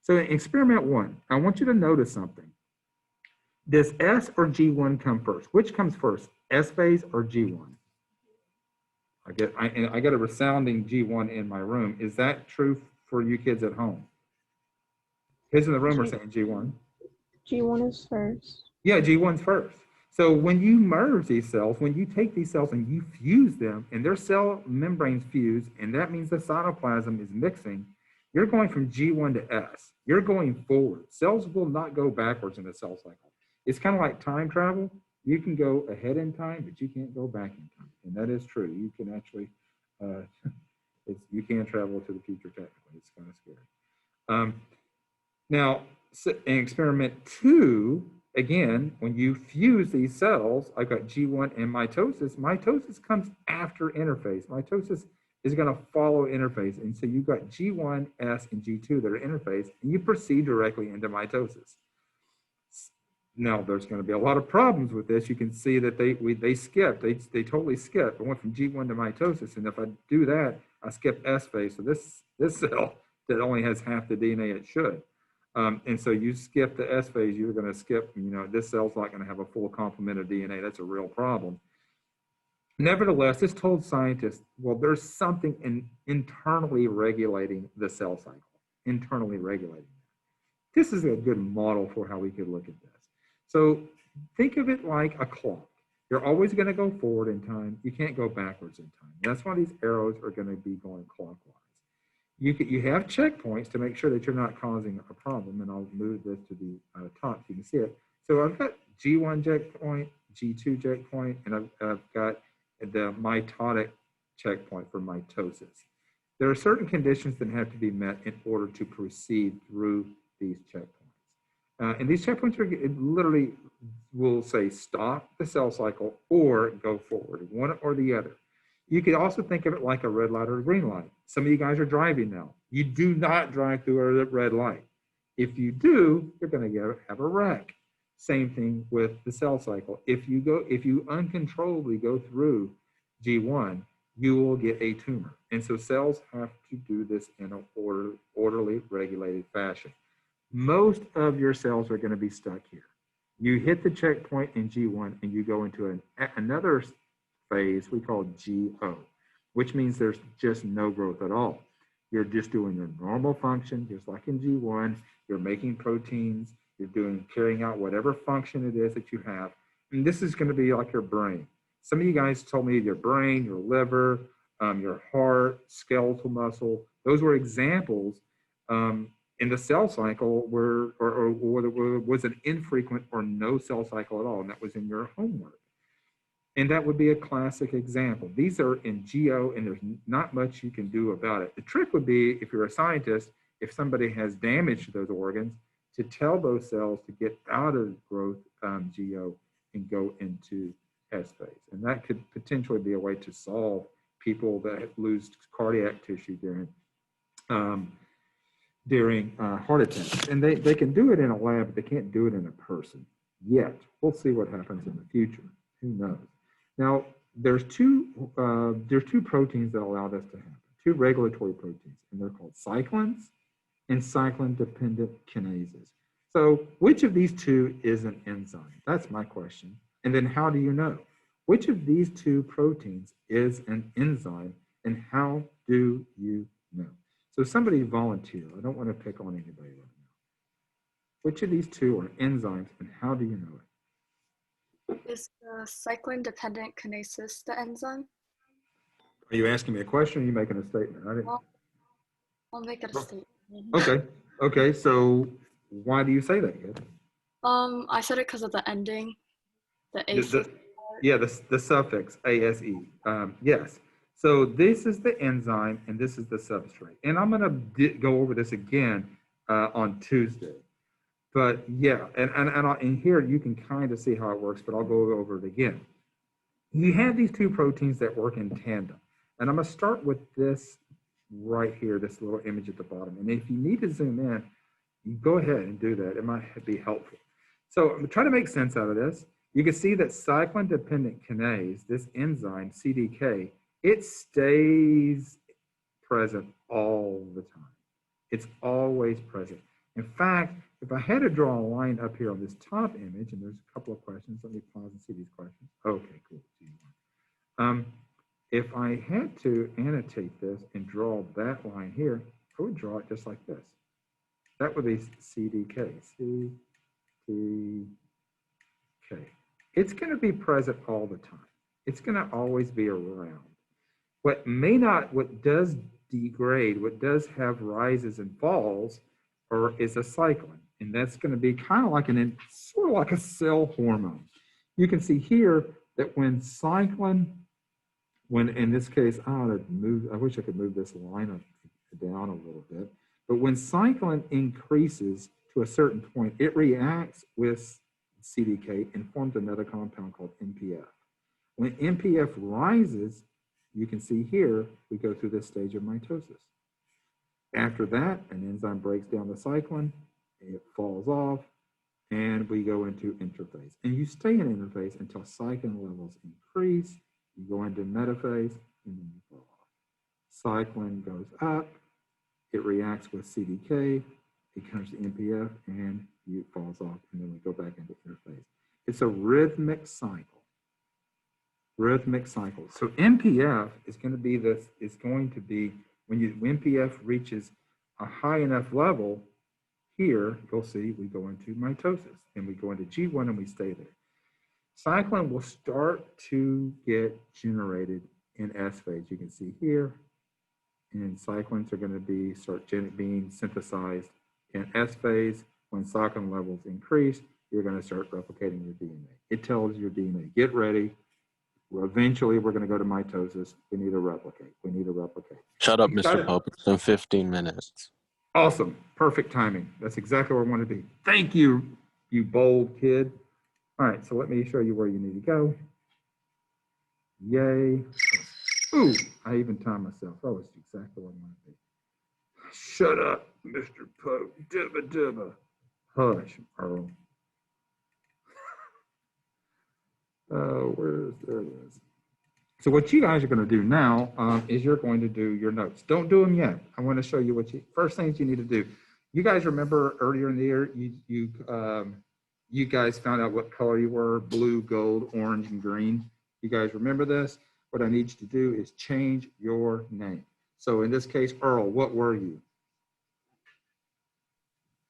So in experiment 1, I want you to notice something. Does S or G1 come first? Which comes first, S phase or G1? I got a resounding G1 in my room. Is that true for you kids at home? Kids in the room are saying G1. G1 is first. Yeah, G1's first. So when you merge these cells, when you take these cells and you fuse them, and their cell membranes fuse, and that means the cytoplasm is mixing, you're going from G1 to S. You're going forward. Cells will not go backwards in the cell cycle. It's kind of like time travel. You can go ahead in time, but you can't go back in time. And that is true. You can actually, you can travel to the future technically. It's kind of scary. Now, in experiment 2, again, when you fuse these cells, I've got G1 and mitosis. Mitosis comes after interphase. Mitosis is going to follow interphase. And so you've got G1, S, and G2 that are interphase, and you proceed directly into mitosis. Now, there's going to be a lot of problems with this. You can see that they skipped. They totally skipped. I went from G1 to mitosis, and if I do that, I skip S phase. So this cell that only has half the DNA it should. And so you skip the S phase, you're going to skip, this cell's not going to have a full complement of DNA. That's a real problem. Nevertheless, this told scientists, well, there's something internally regulating the cell cycle, internally regulating. This is a good model for how we could look at this. So think of it like a clock. You're always going to go forward in time. You can't go backwards in time. That's why these arrows are going to be going clockwise. You have checkpoints to make sure that you're not causing a problem, and I'll move this to the top so you can see it. So I've got G1 checkpoint, G2 checkpoint, and I've got the mitotic checkpoint for mitosis. There are certain conditions that have to be met in order to proceed through these checkpoints. And these checkpoints literally will say stop the cell cycle or go forward, one or the other. You could also think of it like a red light or a green light. Some of you guys are driving now. You do not drive through a red light. If you do, you're going to have a wreck. Same thing with the cell cycle. If you uncontrollably go through G1, you will get a tumor. And so cells have to do this in an orderly, regulated fashion. Most of your cells are going to be stuck here. You hit the checkpoint in G1 and you go into another phase we call GO, which means there's just no growth at all. You're just doing your normal function, just like in G1. You're making proteins. You're carrying out whatever function it is that you have. And this is going to be like your brain. Some of you guys told me your brain, your liver, your heart, skeletal muscle. Those were examples in the cell cycle where there was an infrequent or no cell cycle at all, and that was in your homework. And that would be a classic example. These are in GO, and there's not much you can do about it. The trick would be, if you're a scientist, if somebody has damage to those organs, to tell those cells to get out of growth GO and go into S phase. And that could potentially be a way to solve people that lose cardiac tissue during heart attacks. And they can do it in a lab, but they can't do it in a person yet. We'll see what happens in the future. Who knows? Now, there's two proteins that allow this to happen, two regulatory proteins, and they're called cyclins and cyclin-dependent kinases. So which of these two is an enzyme? That's my question. And then how do you know? Which of these two proteins is an enzyme, and how do you know? So somebody volunteer. I don't want to pick on anybody right now. Which of these two are enzymes, and how do you know it? Is the cyclin-dependent kinases the enzyme? Are you asking me a question, or are you making a statement? I didn't... I'll make it a statement. Okay, so why do you say that, kid? I said it because of the ending, the ase. The suffix ase. Yes. So this is the enzyme, and this is the substrate. And I'm going to go over this again on Tuesday. But yeah, and here you can kind of see how it works, but I'll go over it again. You have these two proteins that work in tandem. And I'm going to start with this right here, this little image at the bottom. And if you need to zoom in, you go ahead and do that. It might be helpful. So I'm trying to make sense out of this. You can see that cyclin-dependent kinase, this enzyme, CDK, it stays present all the time. It's always present. In fact, if I had to draw a line up here on this top image, and there's a couple of questions, let me pause and see these questions. Okay, cool. If I had to annotate this and draw that line here, I would draw it just like this. That would be CDK, CDK. It's going to be present all the time. It's going to always be around. What does degrade, what does have rises and falls, is a cyclin. And that's going to be kind of like sort of like a cell hormone. You can see here that when cyclin, in this case, I wish I could move this line down a little bit, but when cyclin increases to a certain point, it reacts with CDK and forms another compound called MPF. When MPF rises, you can see here, we go through this stage of mitosis. After that, an enzyme breaks down the cyclin, it falls off, and we go into interphase. And you stay in interphase until cyclin levels increase, you go into metaphase, and then you fall off. Cyclin goes up, it reacts with CDK, it comes to MPF, and it falls off, and then we go back into interphase. It's a rhythmic cycle. Rhythmic cycle. So MPF is going to be when MPF reaches a high enough level, here you'll see we go into mitosis, and we go into G1 and we stay there. Cyclin will start to get generated in S phase. You can see here, and cyclins are going to start being synthesized in S phase. When cyclin levels increase, you're going to start replicating your DNA. It tells your DNA, get ready. Well, eventually, we're going to go to mitosis. We need to replicate. We need to replicate. Shut up, Mr. Pope. It's been 15 minutes. Awesome. Perfect timing. That's exactly where I want to be. Thank you, you bold kid. All right, so let me show you where you need to go. Yay. Ooh, I even timed myself. That was exactly what I want to be. Shut up, Mr. Pope. Dibba dibba. Hush, Earl. There it is. So what you guys are going to do now is you're going to do your notes. Don't do them yet. I want to show you first things you need to do. You guys remember earlier in the year, you guys found out what color you were: blue, gold, orange, and green. You guys remember this? What I need you to do is change your name. So in this case, Earl, what were you?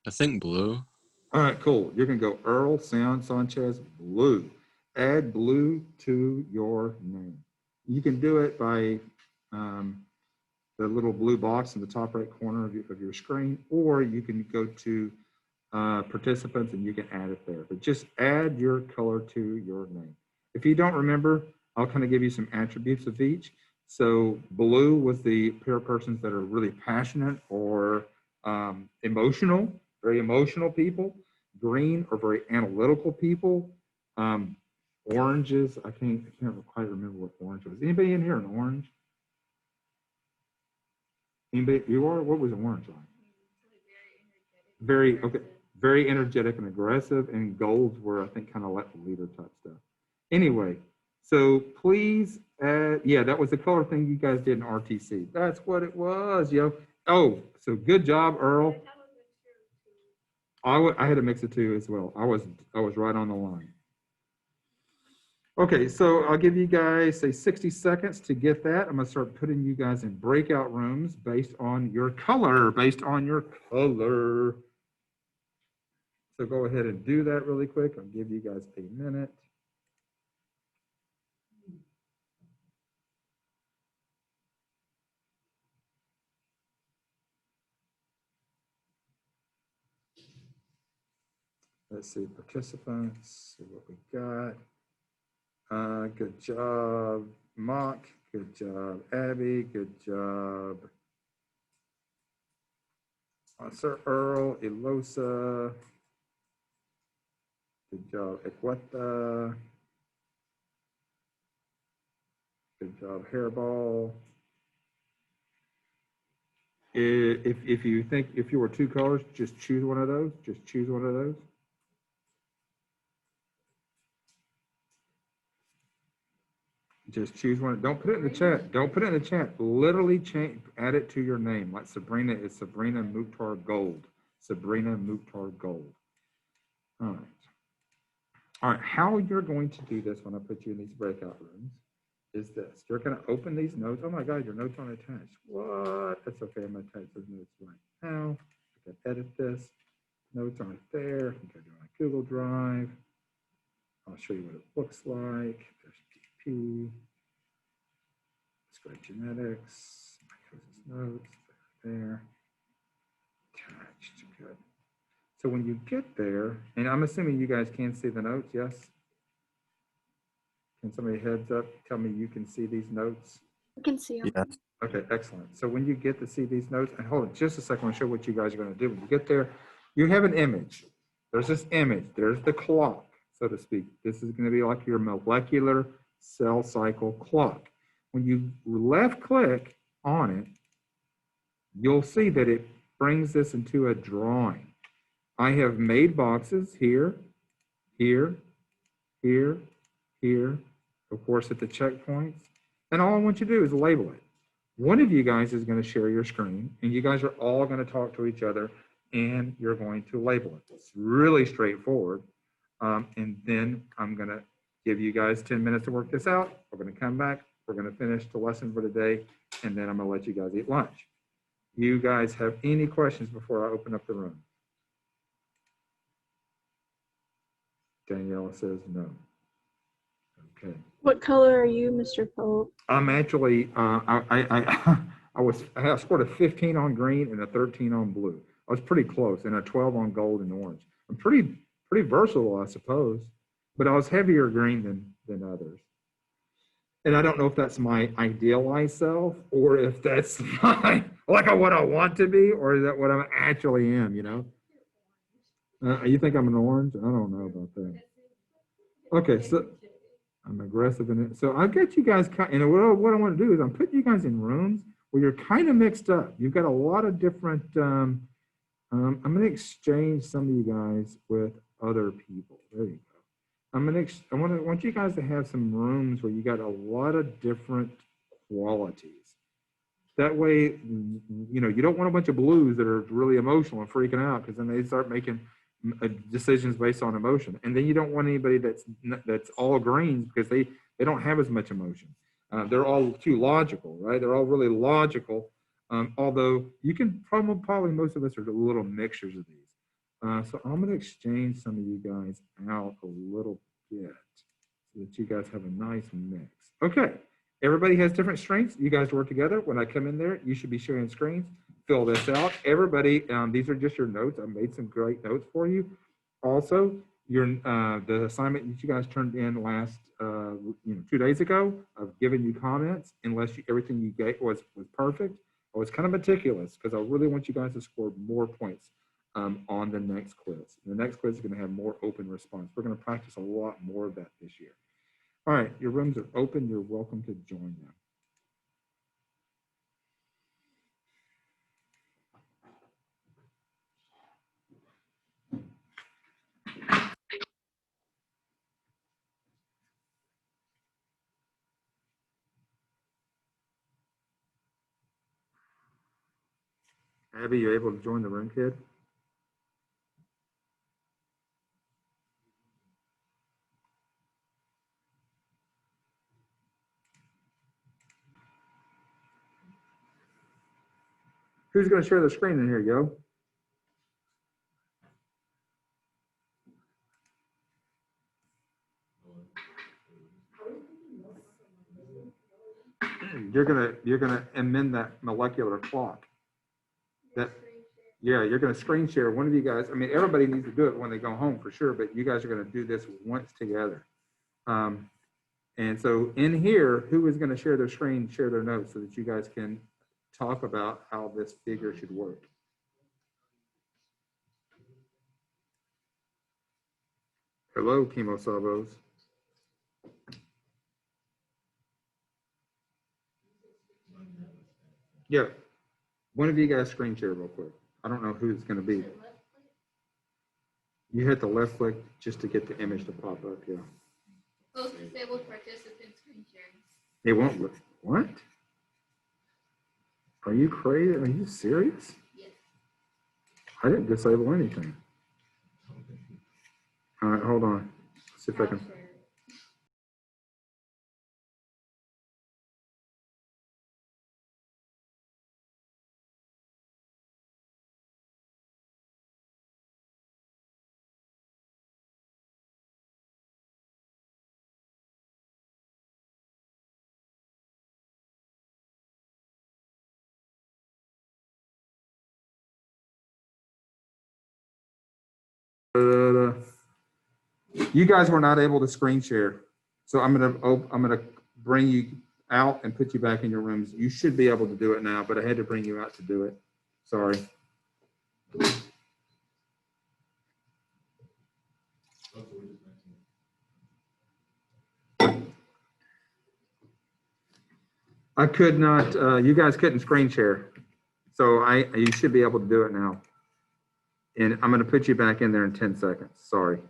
I think blue. All right, cool. You're going to go Earl Sanchez, blue. Add blue to your name. You can do it by the little blue box in the top right corner of your screen, or you can go to participants and you can add it there. But just add your color to your name. If you don't remember, I'll kind of give you some attributes of each. So blue was the pair of persons that are really passionate or emotional. very emotional people. Green are very analytical people. Oranges, I can't quite remember what orange was. Anybody in here an orange? Anybody, you are? What was orange like? Very, okay, very energetic and aggressive, and golds were, I think, kind of like the leader type stuff. Anyway, so please, yeah, that was the color thing you guys did in RTC. That's what it was, yo. Oh, so good job, Earl. I had a mix of two as well. I was right on the line. Okay, so I'll give you guys, say, 60 seconds to get that. I'm gonna start putting you guys in breakout rooms based on your color, So go ahead and do that really quick. I'll give you guys a minute. Let's see, participants, see what we got. Good job, Mock. Good job, Abby. Good job, Sir Earl, Elosa. Good job, Equetta. Good job, Hairball. If you think, if you were two colors, just choose one of those. Just choose one of those. Just choose one. Don't put it in the chat. Don't put it in the chat. Literally change, add it to your name. Like Sabrina is Sabrina Mukhtar Gold. Sabrina Mukhtar Gold. All right. All right. How you're going to do this when I put you in these breakout rooms is this. You're going to open these notes. Oh my God, your notes aren't attached. What? That's okay. I'm going to attach those notes right now. I can edit this. Notes aren't there. I think I do on Google Drive. I'll show you what it looks like. There's PP. Let's go to genetics. Notes there. Attached. Good. So when you get there, and I'm assuming you guys can see the notes, yes? Can somebody heads up tell me you can see these notes? I can see them. Yes. Okay, excellent. So when you get to see these notes, and hold on just a second, I'll show what you guys are going to do. When you get there, you have an image. There's this image. There's the clock, so to speak. This is going to be like your molecular cell cycle clock. When you left click on it, you'll see that it brings this into a drawing. I have made boxes here, here, here, here, of course at the checkpoints. And all I want you to do is label it. One of you guys is going to share your screen, and you guys are all going to talk to each other, and you're going to label it. It's really straightforward. And then I'm going to give you guys 10 minutes to work this out. We're going to come back. We're going to finish the lesson for today, and then I'm going to let you guys eat lunch. You guys have any questions before I open up the room? Daniela says no. Okay. What color are you, Mr. Pope? I'm actually, I scored a 15 on green and a 13 on blue. I was pretty close, and a 12 on gold and orange. I'm pretty versatile, I suppose, but I was heavier green than others. And I don't know if that's my idealized self, or if that's my, like what I want to be, or is that what I actually am, you know? You think I'm an orange? I don't know about that. Okay, so I'm aggressive in it. So I've got you guys, and what I want to do is I'm putting you guys in rooms where you're kind of mixed up. You've got a lot of different, I'm going to exchange some of you guys with other people. There you go. I want you guys to have some rooms where you got a lot of different qualities. That way, you know, you don't want a bunch of blues that are really emotional and freaking out, because then they start making decisions based on emotion. And then you don't want anybody that's all greens, because they don't have as much emotion. They're all too logical, right? They're all really logical. Although you can probably most of us are little mixtures of these. So I'm going to exchange some of you guys out a little bit so that you guys have a nice mix. Okay, everybody has different strengths. You guys work together. When I come in there, you should be sharing screens. Fill this out. Everybody, these are just your notes. I made some great notes for you. Also, the assignment that you guys turned in last 2 days ago, I've given you comments. Unless everything you gave was perfect. I was kind of meticulous because I really want you guys to score more points. on the next quiz. The next quiz is going to have more open response. We're going to practice a lot more of that this year. All right, your rooms are open. You're welcome to join them. Abby, you able to join the room, kid? Who's going to share the screen in here, yo? You're gonna amend that molecular clock. You're gonna screen share. One of you guys. I mean, everybody needs to do it when they go home for sure, but you guys are gonna do this once together. And so in here, who is gonna share their screen, share their notes, so that you guys can talk about how this figure should work. Hello, Chemo Salvos. Yeah, one of you guys screen share real quick. I don't know who it's going to be. You hit the left click just to get the image to pop up. Yeah. Those disabled participants screen sharing. It won't look. What? Are you crazy? Are you serious? Yes. I didn't disable anything. All right, hold on. See if I can. You guys were not able to screen share, so I'm gonna bring you out and put you back in your rooms. You should be able to do it now, but I had to bring you out to do it. Sorry. I could not. You guys couldn't screen share, so you should be able to do it now. And I'm gonna put you back in there in 10 seconds. Sorry.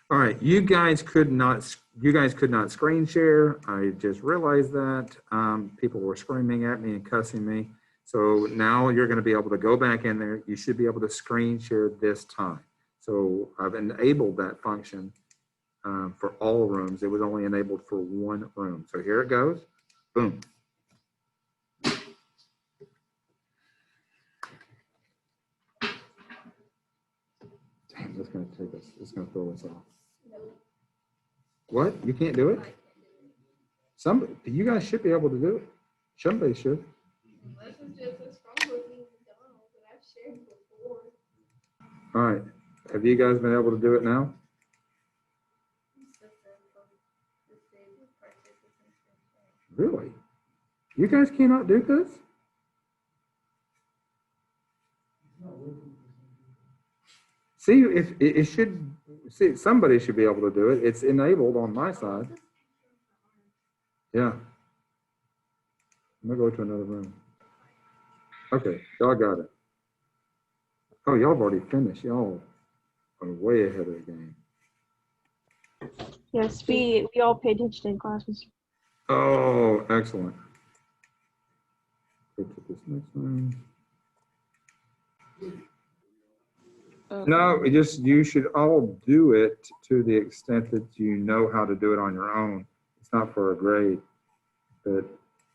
All right, you guys could not screen share. I just realized that people were screaming at me and cussing me. So now you're going to be able to go back in there. You should be able to screen share this time. So I've enabled that function for all rooms. It was only enabled for one room. So here it goes. Boom. Damn, that's going to take us. It's going to throw us off. What? You can't do it? Somebody, you guys should be able to do it. Somebody should. Unless it's just a Chromebook being done, but I've shared before. All right. Have you guys been able to do it now? Really? You guys cannot do this? See, if it should, see, somebody should be able to do it. It's enabled on my side. Yeah. I'm gonna go to another room. Okay, y'all got it. Oh, y'all have already finished. Y'all are way ahead of the game. Yes, we all paid attention in classes. Oh, excellent. Go to this next one. No, you should all do it to the extent that you know how to do it on your own. It's not for a grade, but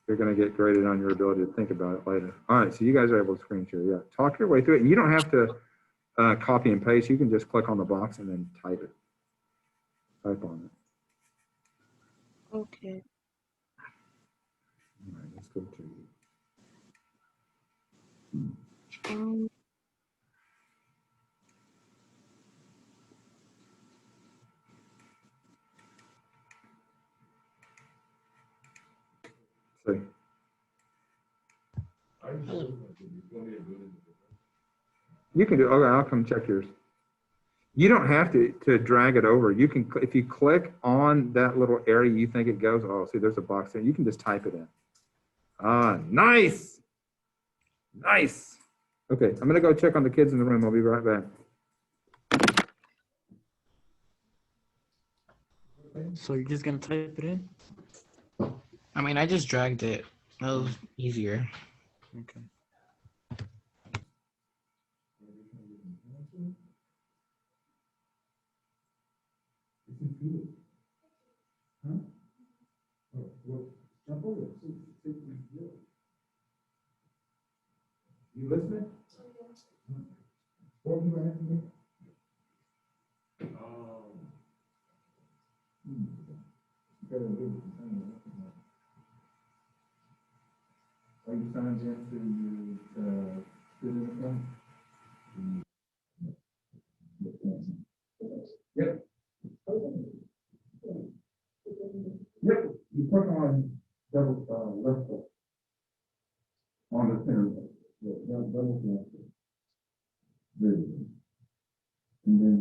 you're going to get graded on your ability to think about it later. All right, so you guys are able to screen share. Yeah, talk your way through it. And you don't have to copy and paste. You can just click on the box and then type it. Type on it. Okay. All right, let's go to You can do, okay, I'll come check yours. You don't have to drag it over. You can, if you click on that little area you think it goes, oh, see, there's a box there. You can just type it in. Ah, nice. Nice. Okay, I'm gonna go check on the kids in the room. I'll be right back. So you're just gonna type it in? I mean, I just dragged it. That was easier. Okay. You listening? What were you asking me? Are you signed in to student account? Yep. Yep, you click on double, left click on the center. Yeah, double click. There you go. And then,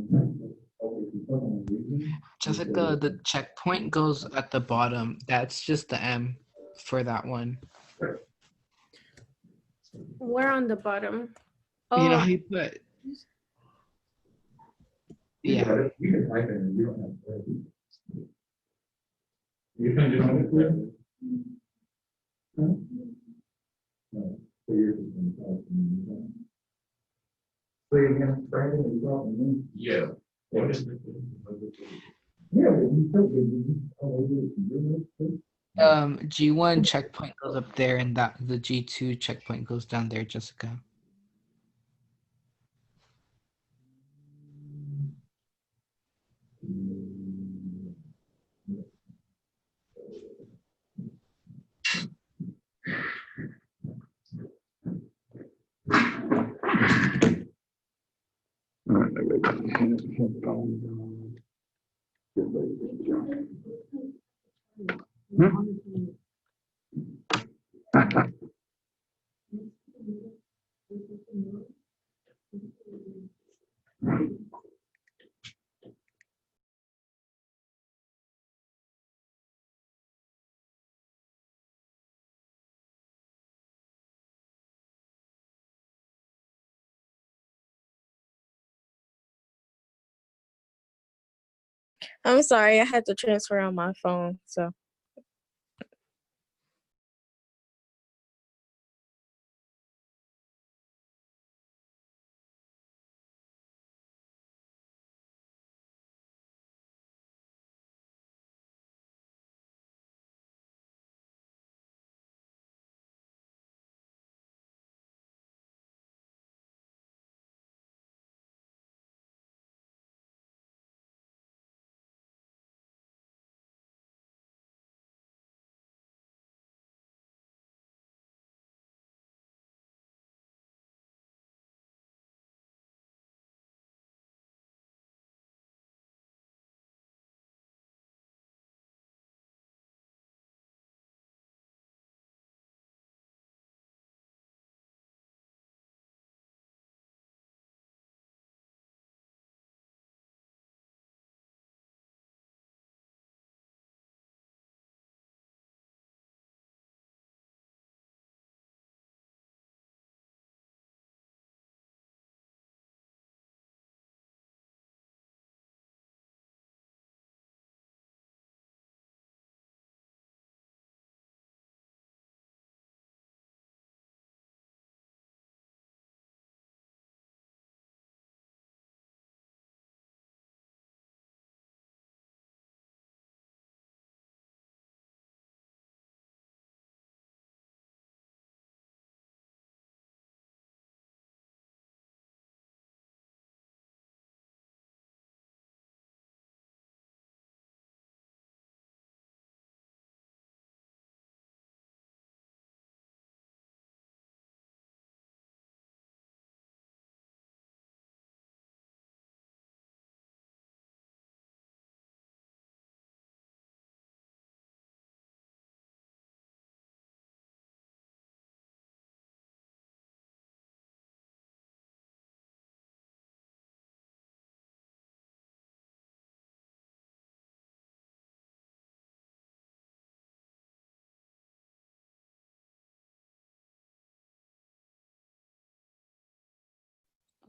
okay, if you click on the region. Jessica, the checkpoint goes at the bottom. That's just the M for that one. We're on the bottom. You know Oh, how you put? You got Yeah. it. You can type it in, you don't have to. You can just. Huh? No, so you're just gonna type in. Say again, Brandon, are you talking to me? Yeah. What is it? Yeah, but you still did. Oh, you did. G1 checkpoint goes up there, and that the G2 checkpoint goes down there, Jessica. All right, I gotta go. I'm sorry. I had to transfer on my phone. So.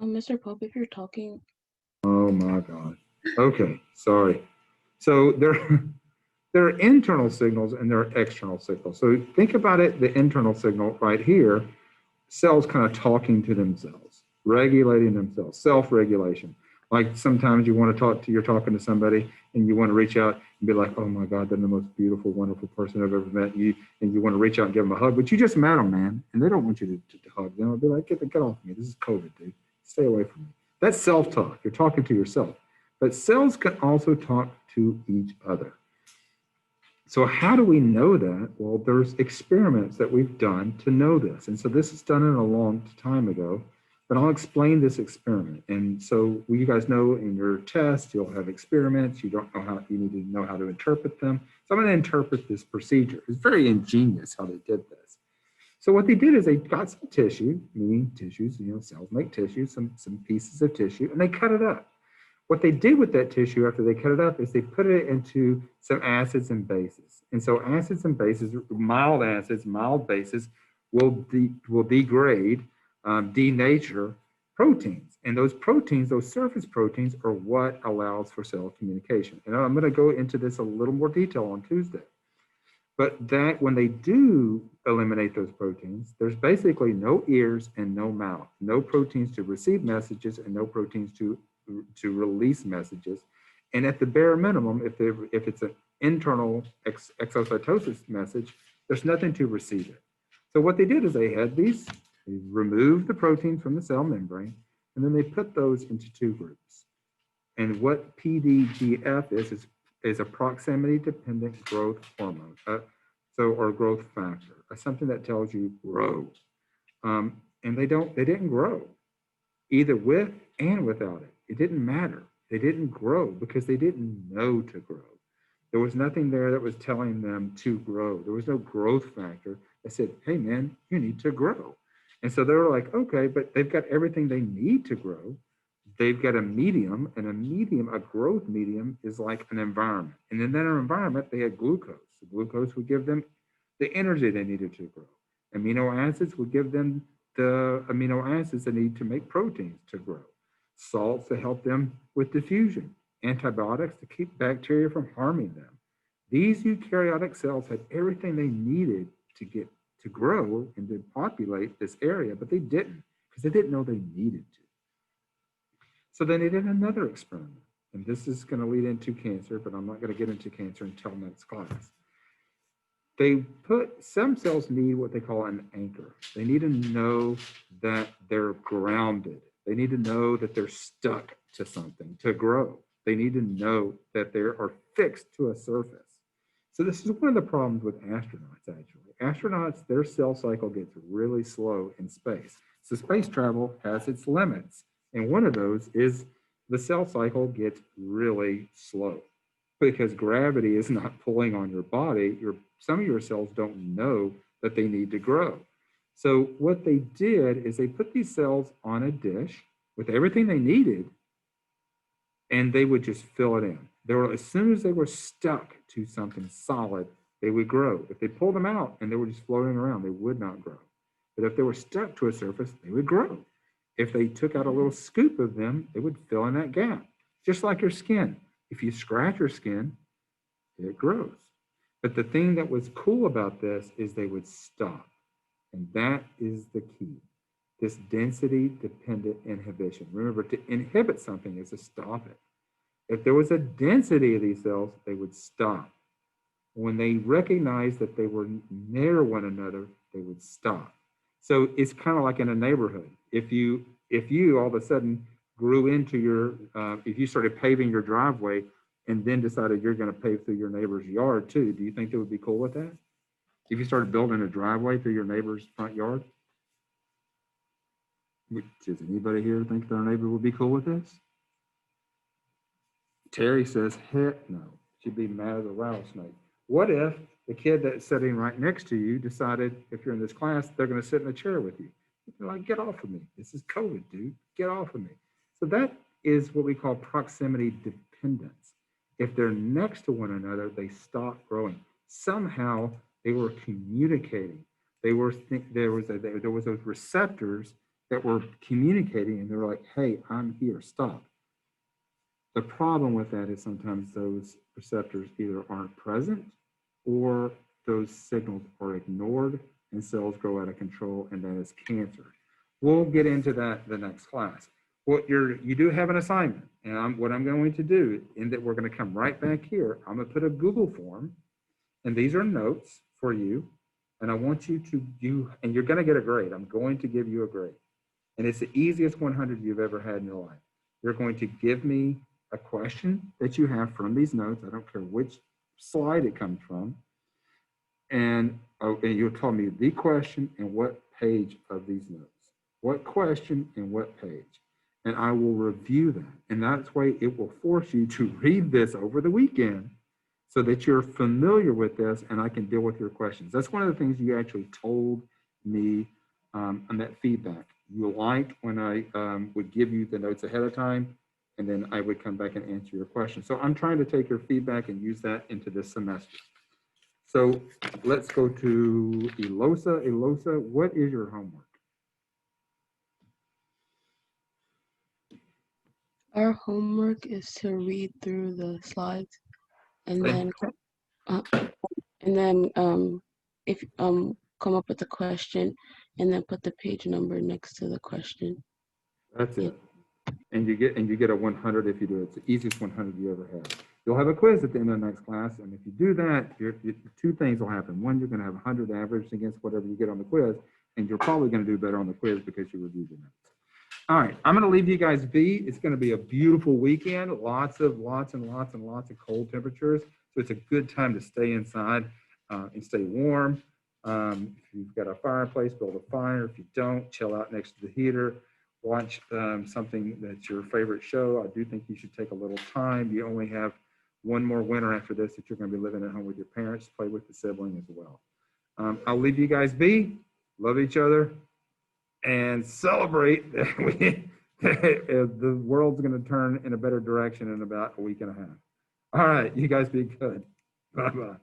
Mr. Pope, if you're talking, Oh my God. Okay, sorry. So there are internal signals and there are external signals. So think about it, the internal signal right here, cells kind of talking to themselves, regulating themselves, self-regulation. Like sometimes you want to you're talking to somebody and you want to reach out and be like, oh my God, they're the most beautiful, wonderful person I've ever met. And you want to reach out and give them a hug, but you just met them, man. And they don't want you to hug them. They'll be like, get off me. This is COVID, dude. Stay away from me. That's self-talk. You're talking to yourself. But cells can also talk to each other. So how do we know that? Well, there's experiments that we've done to know this. And so this is done in a long time ago, but I'll explain this experiment. And so you guys know in your test, you'll have experiments. You don't know how, you need to know how to interpret them. So I'm going to interpret this procedure. It's very ingenious how they did this. So what they did is they got some tissue, meaning tissues, cells make tissue, some pieces of tissue, and they cut it up. What they did with that tissue after they cut it up is they put it into some acids and bases. And so acids and bases, mild acids, mild bases, will degrade, denature proteins. And those proteins, those surface proteins, are what allows for cell communication. And I'm going to go into this a little more detail on Tuesday. But that when they do eliminate those proteins, there's basically no ears and no mouth, no proteins to receive messages and no proteins to release messages. And at the bare minimum, if it's an internal exocytosis message, there's nothing to receive it. So what they did is they removed the protein from the cell membrane, and then they put those into two groups. And what PDGF is a proximity-dependent growth hormone, or growth factor, something that tells you grow. And they didn't grow, either with and without it. It didn't matter. They didn't grow because they didn't know to grow. There was nothing there that was telling them to grow. There was no growth factor that said, hey man, you need to grow. And so they were like, okay, but they've got everything they need to grow. They've got a medium, and a growth medium is like an environment. And in that environment, they had glucose. The glucose would give them the energy they needed to grow. Amino acids would give them the amino acids they need to make proteins to grow. Salts to help them with diffusion. Antibiotics to keep bacteria from harming them. These eukaryotic cells had everything they needed to grow and to populate this area, but they didn't, because they didn't know they needed to. So then they did another experiment, and this is going to lead into cancer, but I'm not going to get into cancer until next class. Some cells need what they call an anchor. They need to know that they're grounded. They need to know that they're stuck to something to grow. They need to know that they are fixed to a surface. So this is one of the problems with astronauts, actually. Astronauts, their cell cycle gets really slow in space. So space travel has its limits. And one of those is the cell cycle gets really slow because gravity is not pulling on your body. Some of your cells don't know that they need to grow. So what they did is they put these cells on a dish with everything they needed, and they would just fill it in. As soon as they were stuck to something solid, they would grow. If they pulled them out and they were just floating around, they would not grow. But if they were stuck to a surface, they would grow. If they took out a little scoop of them, they would fill in that gap. Just like your skin. If you scratch your skin, it grows. But the thing that was cool about this is they would stop. And that is the key. This density-dependent inhibition. Remember, to inhibit something is to stop it. If there was a density of these cells, they would stop. When they recognized that they were near one another, they would stop. So it's kind of like in a neighborhood. If you all of a sudden grew into if you started paving your driveway and then decided you're going to pave through your neighbor's yard too, do you think they would be cool with that? If you started building a driveway through your neighbor's front yard? Does anybody here think their neighbor would be cool with this? Terry says, heck no. She'd be mad as a rattlesnake. What if the kid that's sitting right next to you decided, if you're in this class, they're going to sit in a chair with you? You're like, get off of me. This is COVID, dude. Get off of me. So that is what we call proximity dependence. If they're next to one another, they stop growing. Somehow they were communicating. There was those receptors that were communicating and they're like, hey, I'm here, stop. The problem with that is sometimes those receptors either aren't present or those signals are ignored and cells grow out of control, and that is cancer. We'll get into that the next class. You do have an assignment, and what I'm going to do, in that we're going to come right back here, I'm going to put a Google form, and these are notes for you, and I want you to do, and you're going to get a grade. I'm going to give you a grade, and it's the easiest 100 you've ever had in your life. You're going to give me a question that you have from these notes. I don't care which slide it comes from, and you'll tell me the question and what page of these notes. What question and what page. And I will review that. And that's why it will force you to read this over the weekend so that you're familiar with this and I can deal with your questions. That's one of the things you actually told me on that feedback. You liked when I would give you the notes ahead of time, and then I would come back and answer your questions. So I'm trying to take your feedback and use that into this semester. So let's go to Elosa. Elosa, what is your homework? Our homework is to read through the slides and then if come up with a question and then put the page number next to the question. That's it. And you get a 100 if you do it. It's the easiest 100 you ever had. You'll have a quiz at the end of the next class, and if you do that, two things will happen. One, you're going to have 100 averaged against whatever you get on the quiz, and you're probably going to do better on the quiz because you reviewed the notes. All right, I'm going to leave you guys be. It's going to be a beautiful weekend. Lots and lots of cold temperatures. So it's a good time to stay inside and stay warm. If you've got a fireplace, build a fire. If you don't, chill out next to the heater. Watch something that's your favorite show. I do think you should take a little time. You only have one more winter after this that you're going to be living at home with your parents. Play with the sibling as well. I'll leave you guys be. Love each other. And celebrate that the world's going to turn in a better direction in about a week and a half. All right, you guys be good. Bye-bye.